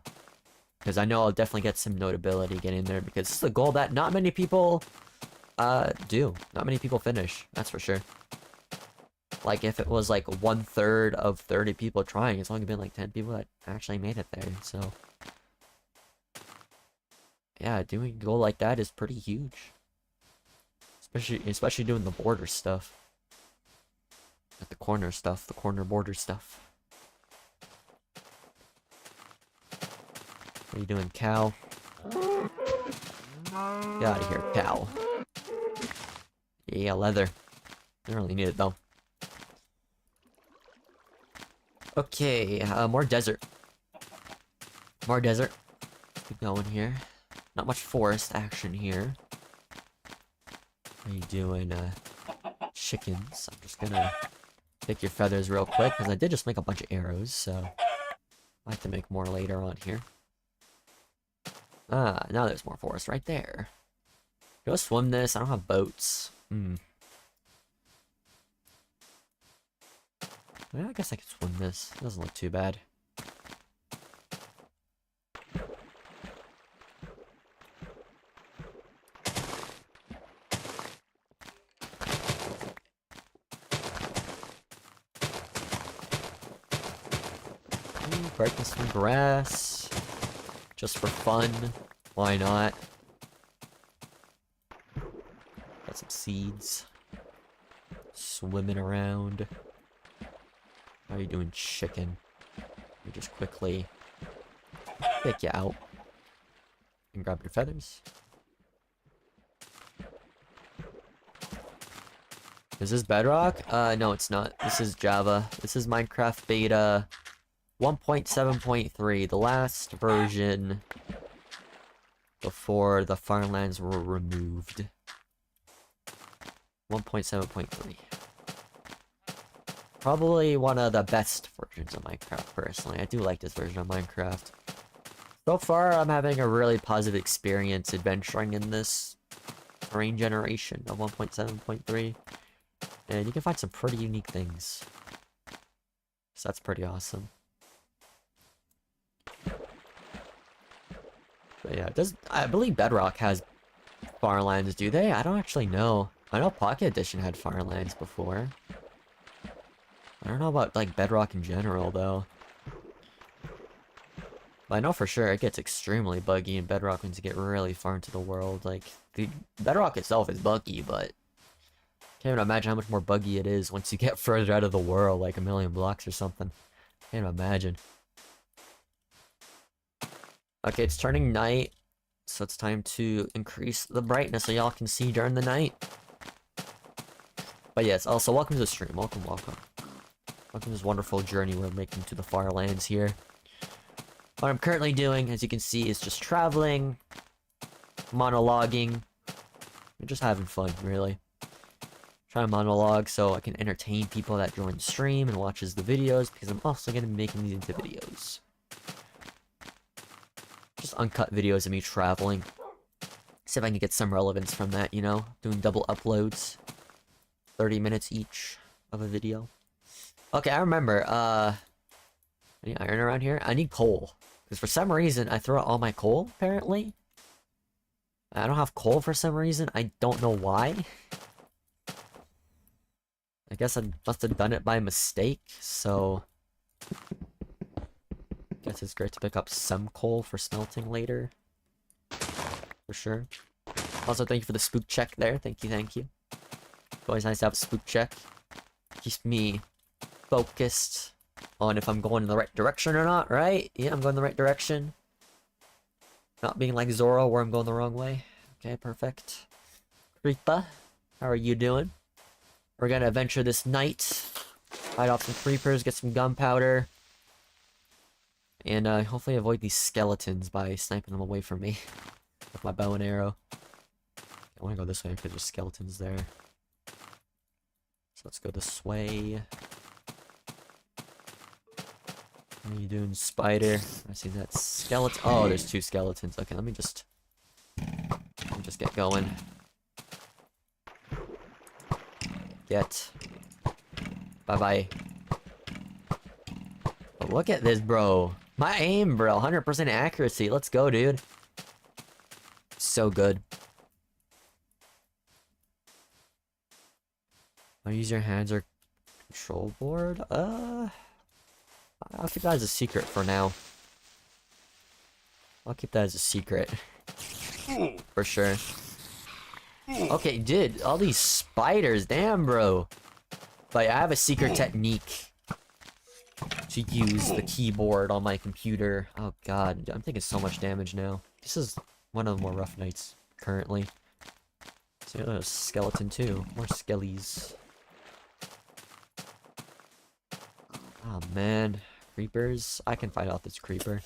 Because I know I'll definitely get some notability getting there, because this is a goal that not many people do. Not many people finish, that's for sure. Like, if it was like 1/3 of 30 people trying, it's only been like 10 people that actually made it there, so... yeah, doing a goal like that is pretty huge. Especially doing the border stuff. At the corner stuff, the corner border stuff. What are you doing, cow? Get out of here, cow. Yeah, leather. I don't really need it, though. Okay, more desert. More desert. Keep going here. Not much forest action here. What are you doing, chickens? I'm just gonna pick your feathers real quick, because I did just make a bunch of arrows, so... I'll have to make more later on here. Ah, now there's more forest right there. Go swim this. I don't have boats. Well, I guess I could swim this. It doesn't look too bad. Breaking some grass. Just for fun. Why not? Got some seeds. Swimming around. How are you doing, chicken? Let me just quickly pick you out. And grab your feathers. Is this Bedrock? No, it's not. This is Java. This is Minecraft Beta 1.7.3, the last version before the Farlands were removed. 1.7.3. Probably one of the best versions of Minecraft, personally. I do like this version of Minecraft. So far, I'm having a really positive experience adventuring in this terrain generation of 1.7.3. And you can find some pretty unique things. So that's pretty awesome. But yeah, I believe Bedrock has Farlands, do they? I don't actually know. I know Pocket Edition had Farlands before. I don't know about, like, Bedrock in general, though. But I know for sure it gets extremely buggy in Bedrock once you get really far into the world. Like, the Bedrock itself is buggy, but... can't even imagine how much more buggy it is once you get further out of the world, like a million blocks or something. Can't imagine. Okay, it's turning night, so it's time to increase the brightness so y'all can see during the night. But yes, also welcome to the stream. Welcome. Welcome to this wonderful journey we're making to the Farlands here. What I'm currently doing, as you can see, is just traveling, monologuing, and just having fun, really. Trying to monologue so I can entertain people that join the stream and watches the videos, because I'm also going to be making these into videos. Just uncut videos of me traveling. See if I can get some relevance from that, you know? Doing double uploads. 30 minutes each of a video. Okay, I remember, any iron around here? I need coal. Because for some reason, I throw out all my coal, apparently. I don't have coal for some reason. I don't know why. I guess I must have done it by mistake, so... Guess it's great to pick up some coal for smelting later. For sure. Also, thank you for the spook check there. Thank you, thank you. Always nice to have a spook check. Keeps me focused on if I'm going in the right direction or not, right? Yeah, I'm going the right direction. Not being like Zoro where I'm going the wrong way. Okay, perfect. Creeper, how are you doing? We're gonna adventure this night. Fight off some creepers, get some gunpowder. And hopefully avoid these skeletons by sniping them away from me. With my bow and arrow. I wanna go this way because there's skeletons there. So let's go this way. What are you doing, spider? I see that skeleton. Oh, there's two skeletons. Okay, let me just get going. Get. Bye-bye. Oh, look at this, bro. My aim, bro. 100% accuracy. Let's go, dude. So good. I'll use your hands or control board? I'll keep that as a secret for now. I'll keep that as a secret. For sure. Okay, dude, all these spiders, damn, bro. But I have a secret technique to use the keyboard on my computer. Oh god, I'm taking so much damage now. This is one of the more rough nights currently. See, there's a skeleton too. More skellies. Oh man, creepers. I can fight off this creeper.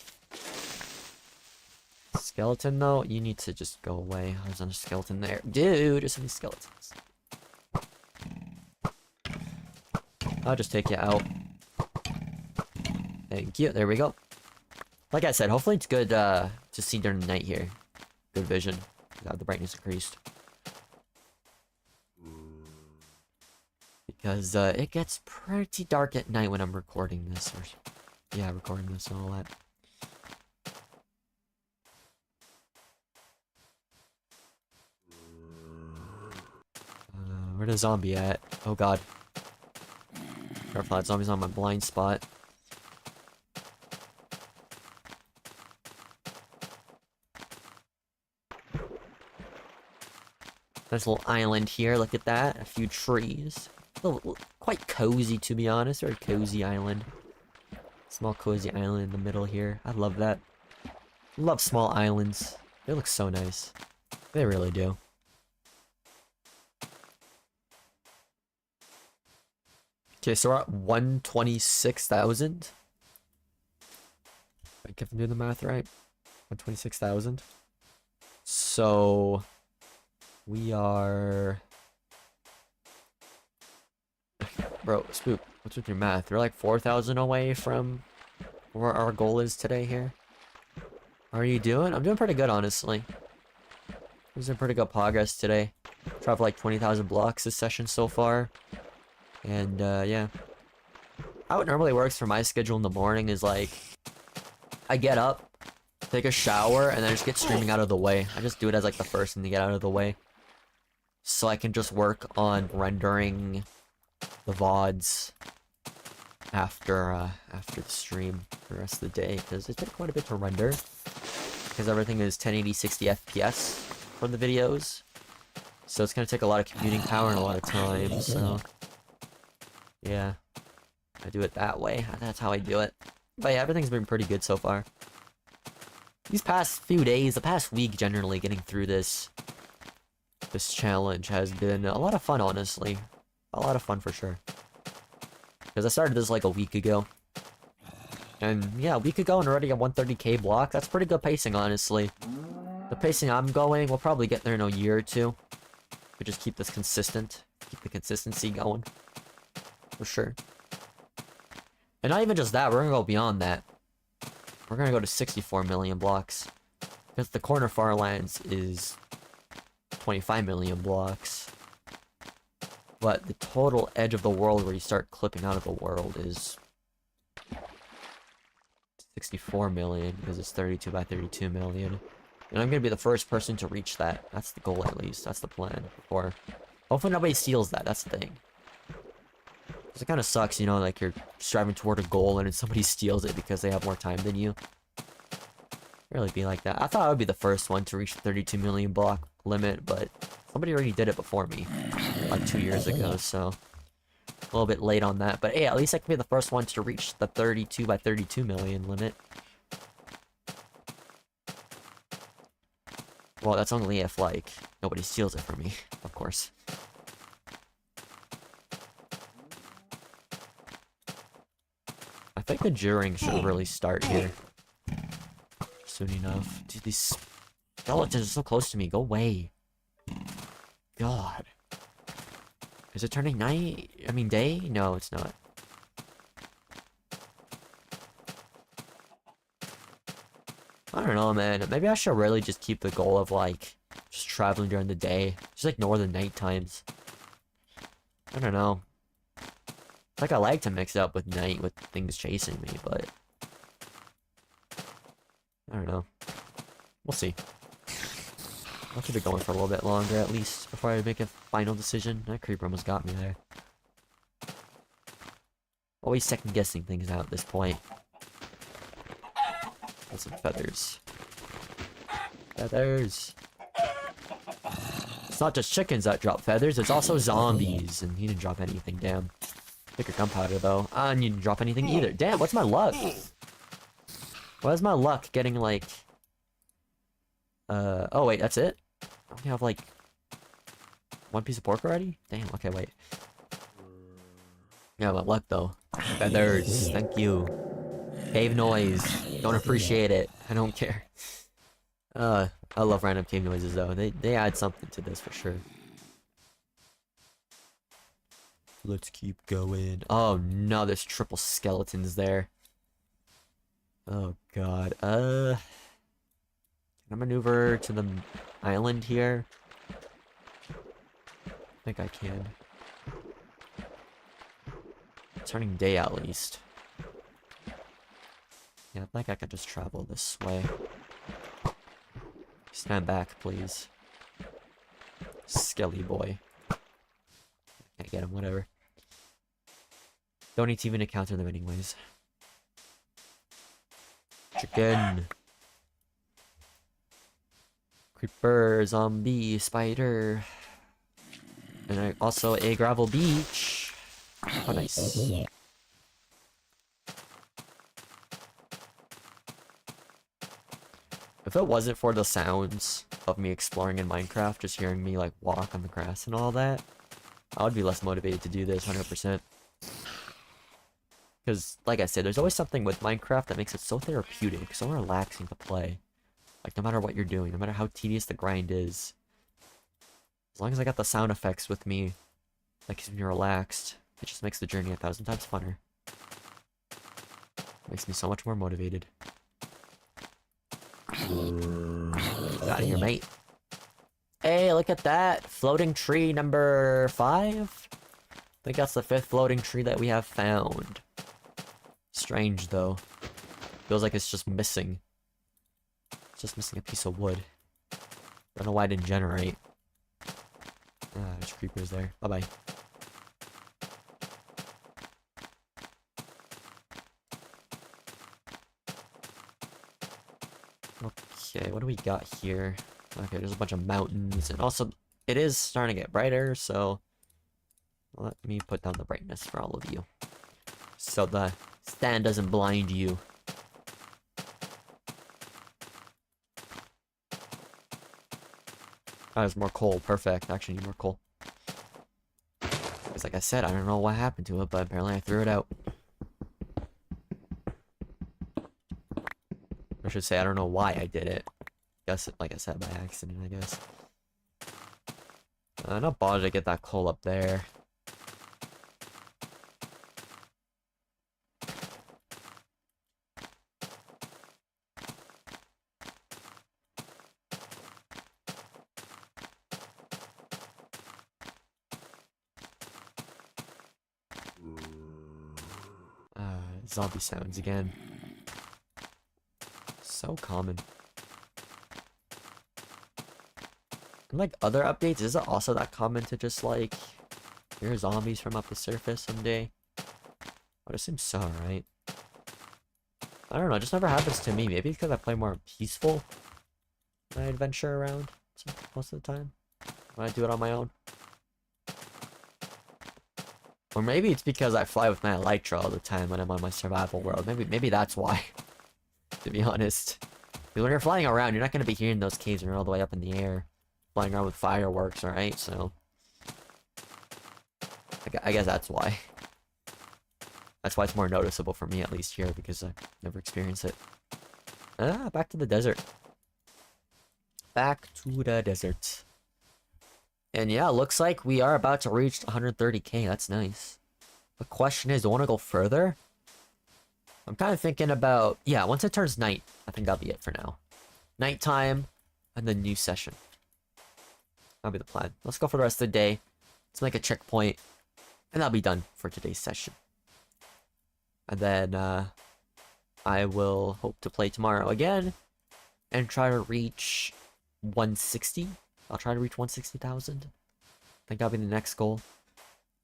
Skeleton though, you need to just go away. There's another skeleton there. Dude, there's so many skeletons. I'll just take you out. Thank you. There we go. Like I said, hopefully it's good to see during the night here. Good vision. Got the brightness increased. Because it gets pretty dark at night when I'm recording this. Or, yeah, recording this and all that. Where the zombie at? Oh god. Careful, that zombie's on my blind spot. There's a little island here, look at that. A few trees. Quite cozy, to be honest. Very cozy island. Small cozy island in the middle here. I love that. Love small islands. They look so nice. They really do. Okay, so we're at 126,000. If I'm doing the math right. 126,000. So we are... Bro, Spook, what's with your math? We're like 4,000 away from where our goal is today here. How are you doing? I'm doing pretty good, honestly. There's been pretty good progress today. Traveled like 20,000 blocks this session so far. And, yeah. How it normally works for my schedule in the morning is like... I get up, take a shower, and then I just get streaming out of the way. I just do it as like the first thing to get out of the way. So I can just work on rendering the VODs after the stream for the rest of the day. Because it's been quite a bit to render. Because everything is 1080 60 FPS for the videos. So it's going to take a lot of computing power and a lot of time, so... Yeah. I do it that way. That's how I do it. But yeah, everything's been pretty good so far. These past few days, the past week generally, getting through this challenge has been a lot of fun, honestly. A lot of fun for sure. Because I started this like a week ago. And yeah, a week ago and already at 130k block. That's pretty good pacing, honestly. The pacing I'm going, we'll probably get there in a year or two. We just keep this consistent. Keep the consistency going. For sure. And not even just that, we're gonna go beyond that. We're gonna go to 64 million blocks. Because the corner Farlands is 25 million blocks. But the total edge of the world where you start clipping out of the world is 64 million, because it's 32 by 32 million. And I'm gonna be the first person to reach that. That's the goal, at least. That's the plan. Or hopefully nobody steals that. That's the thing. Because it kind of sucks, you know, like you're striving toward a goal and then somebody steals it because they have more time than you. Really be like that. I thought I would be the first one to reach the 32 million block limit, but somebody already did it before me. Like 2 years ago, so a little bit late on that. But hey, at least I can be the first one to reach the 32 by 32 million limit. Well, that's only if, like, nobody steals it from me, of course. I think the juring should really start here soon enough. Dude, these skeletons are so close to me. Go away. God. Is it turning night? I mean, day? No, it's not. I don't know, man. Maybe I should really just keep the goal of, like, just traveling during the day. Just ignore the night times. I don't know. Like, I like to mix it up with night with things chasing me, but I don't know. We'll see. I'll keep it going for a little bit longer, at least, before I make a final decision. That creeper almost got me there. Always second-guessing things out at this point. Get some feathers. Feathers! It's not just chickens that drop feathers, it's also zombies. And he didn't drop anything, damn. Pick your gunpowder, though. And you didn't drop anything either. Damn, what's my luck? Why is my luck getting, like... Oh, wait, that's it? I only have, like... one piece of pork already? Damn, okay, wait. Yeah, my luck, though. Feathers, thank you. Cave noise. Don't appreciate it. I don't care. I love random cave noises, though. They add something to this, for sure. Let's keep going. Oh, no, there's triple skeletons there. Oh, God. Can I maneuver to the island here? I think I can. It's turning day, at least. Yeah, I think I could just travel this way. Stand back, please. Skelly boy. Can't get him, whatever. Don't need to even encounter them anyways. Chicken. Creeper, zombie, spider. And also a gravel beach. Oh, nice. If it wasn't for the sounds of me exploring in Minecraft, just hearing me like walk on the grass and all that, I would be less motivated to do this 100%. Because, like I said, there's always something with Minecraft that makes it so therapeutic, so relaxing to play. Like, no matter what you're doing, no matter how tedious the grind is. As long as I got the sound effects with me, that keeps me relaxed, it just makes the journey 1,000 times funner. Makes me so much more motivated. Get out of here, mate. Hey, look at that! Floating tree number 5? I think that's the 5th floating tree that we have found. Strange, though. Feels like it's just missing. It's just missing a piece of wood. Don't know why it didn't generate. Ah, there's creepers there. Bye-bye. Okay, what do we got here? Okay, there's a bunch of mountains, and also, it is starting to get brighter, so let me put down the brightness for all of you. so the stand doesn't blind you. Oh, there's more coal. Perfect. Actually, need more coal. Because like I said, I don't know what happened to it, but apparently I threw it out. I should say, I don't know why I did it. Guess it, like I said, by accident, I guess. I'm not bothered to get that coal up there. Zombie sounds again. So common. And like other updates, is it also that common to just like hear zombies from up the surface someday? I would assume so, right? I don't know, it just never happens to me. Maybe because I play more peaceful when I adventure around most of the time. When I do it on my own. Or maybe it's because I fly with my elytra all the time when I'm on my survival world. Maybe that's why. To be honest. Because when you're flying around, you're not going to be hearing those caves when you're all the way up in the air. Flying around with fireworks, alright? So... I guess that's why. That's why it's more noticeable for me, at least here, because I never experienced it. Back to the desert. Back to the desert. And yeah, looks like we are about to reach 130k. That's nice. The question is, do I want to go further? I'm kind of thinking about... Yeah, once it turns night, I think that'll be it for now. Nighttime, and then new session. That'll be the plan. Let's go for the rest of the day. Let's make a checkpoint. And that'll be done for today's session. And then, I will hope to play tomorrow again. And try to reach 160. I'll try to reach 160,000. I think that'll be the next goal.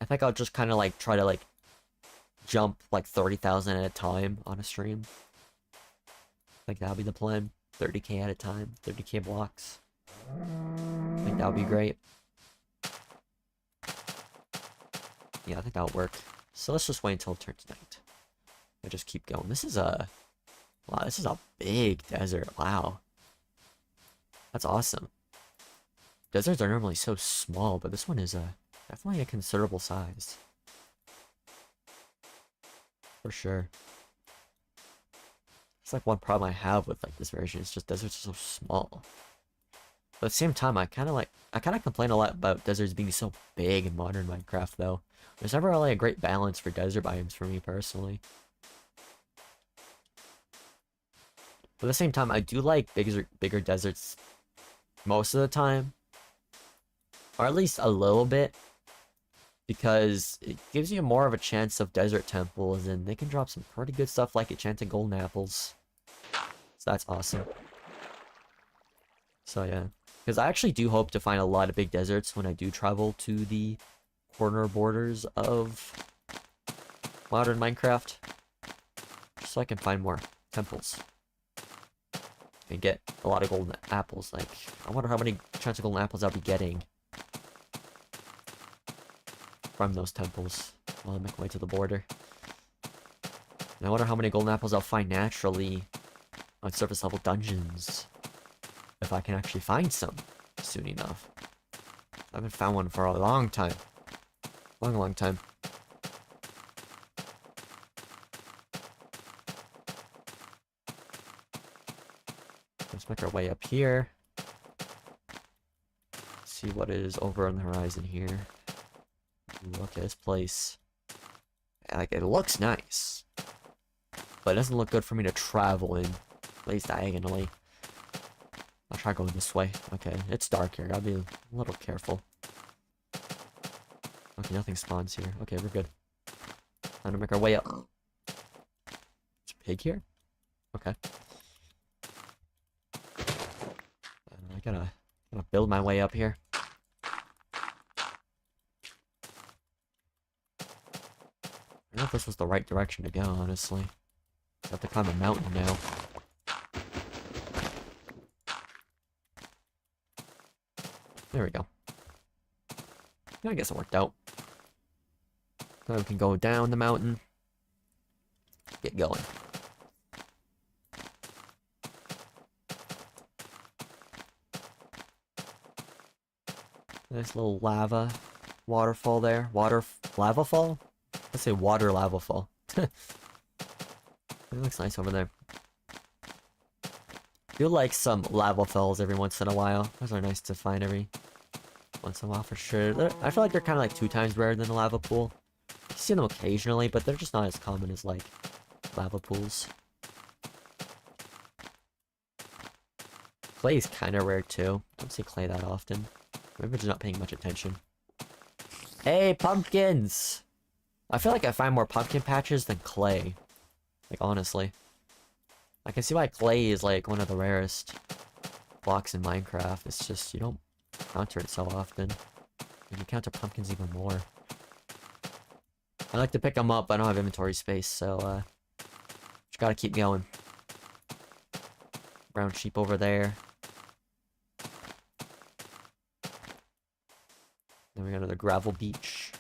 I think I'll just kind of like try to like jump like 30,000 at a time on a stream. I think that'll be the plan. 30k at a time. 30k blocks. I think that'll be great. Yeah, I think that'll work. So let's just wait until it turns night. I just keep going. This is a... Wow, this is a big desert. Wow. That's awesome. Deserts are normally so small, but this one is definitely a considerable size. For sure. It's like one problem I have with like this version, it's just deserts are so small. But at the same time, I kind of complain a lot about deserts being so big in modern Minecraft, though. There's never really a great balance for desert biomes for me, personally. But at the same time, I do like bigger deserts most of the time. Or at least a little bit. Because it gives you more of a chance of desert temples, and they can drop some pretty good stuff like enchanted golden apples. So that's awesome. So yeah. Because I actually do hope to find a lot of big deserts when I do travel to the corner borders of modern Minecraft. Just so I can find more temples. And get a lot of golden apples. Like, I wonder how many enchanted golden apples I'll be getting from those temples while I make my way to the border. And I wonder how many golden apples I'll find naturally on surface level dungeons. If I can actually find some soon enough. I haven't found one for a long time. Long time. Let's make our way up here. See what is over on the horizon here. Ooh, okay, this place. Like, it looks nice. But it doesn't look good for me to travel in. At least diagonally. I'll try going this way. Okay, it's dark here. Gotta be a little careful. Okay, nothing spawns here. Okay, we're good. Time to make our way up. Is a pig here? Okay. I gotta build my way up here. I don't know if this was the right direction to go, honestly. I have to climb a mountain now. There we go. I guess it worked out. Now we can go down the mountain. get going. Nice little lava waterfall there. Lava fall? Let's say water lava fall. It looks nice over there. I do like some lava falls every once in a while. Those are nice to find every once in a while for sure. I feel like they're kind of like 2 times rarer than a lava pool. You see them occasionally, but they're just not as common as like lava pools. Clay is kind of rare too. I don't see clay that often. Maybe I'm just not paying much attention. Hey, pumpkins! I feel like I find more pumpkin patches than clay. Like, honestly. I can see why clay is like one of the rarest blocks in Minecraft. It's just, you don't encounter it so often. And you encounter pumpkins even more. I like to pick them up, but I don't have inventory space, so, just gotta keep going. Brown sheep over there. Then we got another gravel beach.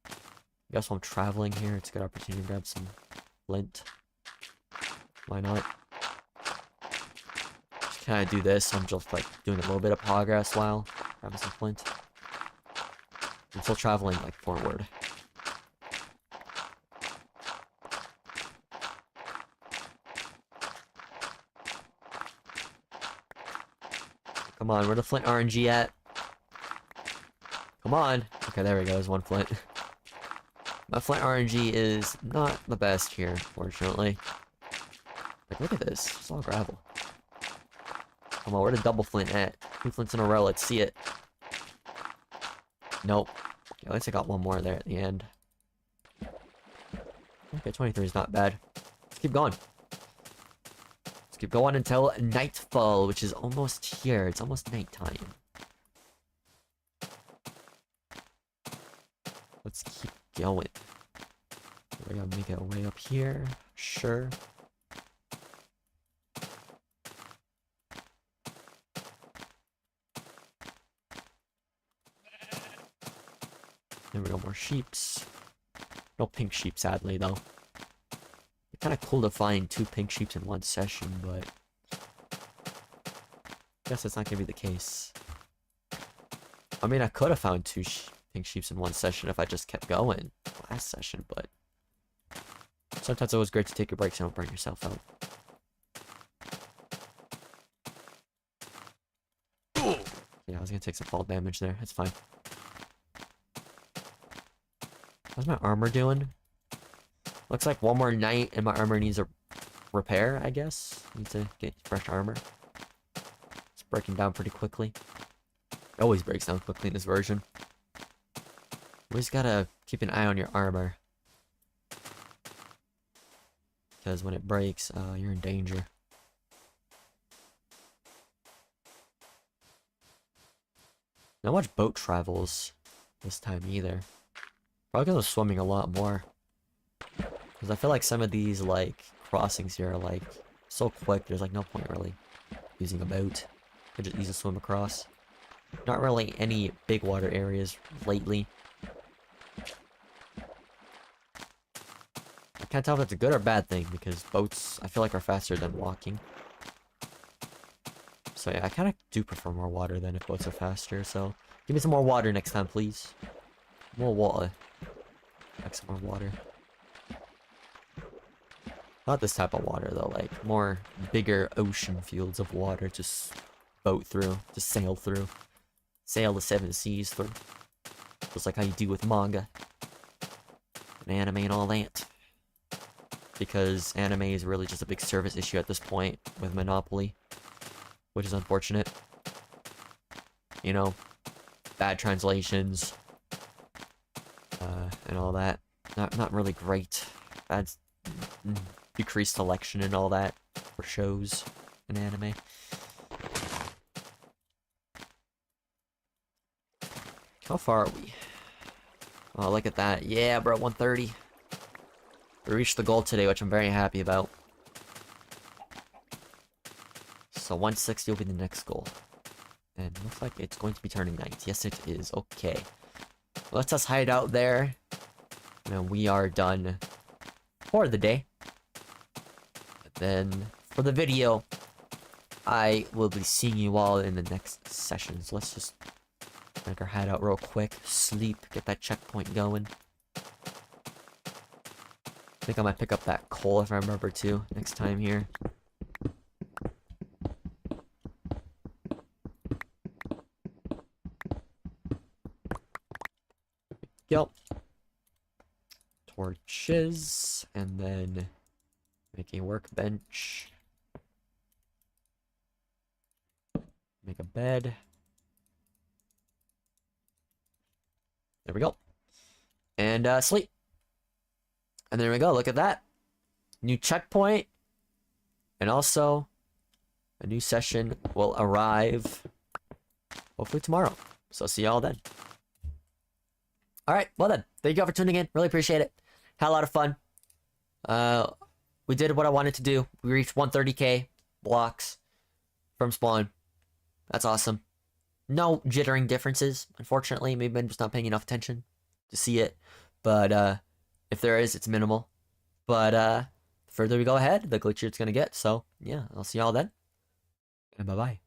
I guess while I'm traveling here, it's a good opportunity to grab some flint. Why not? Just kind of do this. I'm just like doing a little bit of progress while grabbing some flint. I'm still traveling like forward. Come on, where the flint RNG at? Come on! Okay, there we go, there's one flint. My flint RNG is not the best here, fortunately. Like, look at this. It's all gravel. Come on, where the double flint at? 2 flints in a row, let's see it. Nope. Okay, at least I got one more there at the end. Okay, 23 is not bad. Let's keep going. Let's keep going until nightfall, which is almost here. It's almost nighttime. Let's keep going. We're gonna make our way up here. Sure. There we go, more sheeps. No pink sheep, sadly, though. It's kind of cool to find 2 pink sheeps in one session, but I guess that's not gonna be the case. I mean, I could have found 2 pink sheeps in one session if I just kept going last session, but sometimes it was great to take your breaks and don't burn yourself out. Yeah, I was gonna take some fall damage there. That's fine. How's my armor doing? Looks like one more night and my armor needs a repair, I guess. Need to get fresh armor. It's breaking down pretty quickly. It always breaks down quickly in this version. Always gotta keep an eye on your armor. Because when it breaks, you're in danger. Not much boat travels this time either. Probably because I was swimming a lot more. Because I feel like some of these, like, crossings here are, like, so quick, there's, like, no point really using a boat. Could just easily swim across. Not really any big water areas lately. I can't tell if it's a good or bad thing, because boats, I feel like, are faster than walking. So yeah, I kind of do prefer more water than if boats are faster, so give me some more water next time, please. More water. Like some more water. Not this type of water, though, like, more bigger ocean fields of water, just boat through, just sail through. Sail the 7 seas through. Just like how you do with manga. And anime and all that. Because anime is really just a big service issue at this point with Monopoly. Which is unfortunate. You know, bad translations. And all that. Not really great. Bad decreased selection and all that for shows and anime. How far are we? Oh, look at that. Yeah, bro, 130. We reached the goal today, which I'm very happy about. So 160 will be the next goal. And it looks like it's going to be turning night. Yes, it is. Okay. Let's us hide out there. And we are done for the day. Then for the video, I will be seeing you all in the next session. So let's just make our head out real quick, sleep, get that checkpoint going. I think I might pick up that coal if I remember to next time here. Yep. Torches, and then make a workbench. Make a bed. There we go. And sleep. And there we go. Look at that. New checkpoint. And also, a new session will arrive hopefully tomorrow. So see y'all then. Alright, well then. Thank you all for tuning in. Really appreciate it. Had a lot of fun. We did what I wanted to do. We reached 130k blocks from spawn. That's awesome. No jittering differences, unfortunately. Maybe I'm just not paying enough attention to see it. But if there is, it's minimal. But the further we go ahead, the glitchier it's going to get. So, yeah, I'll see y'all then. And bye-bye.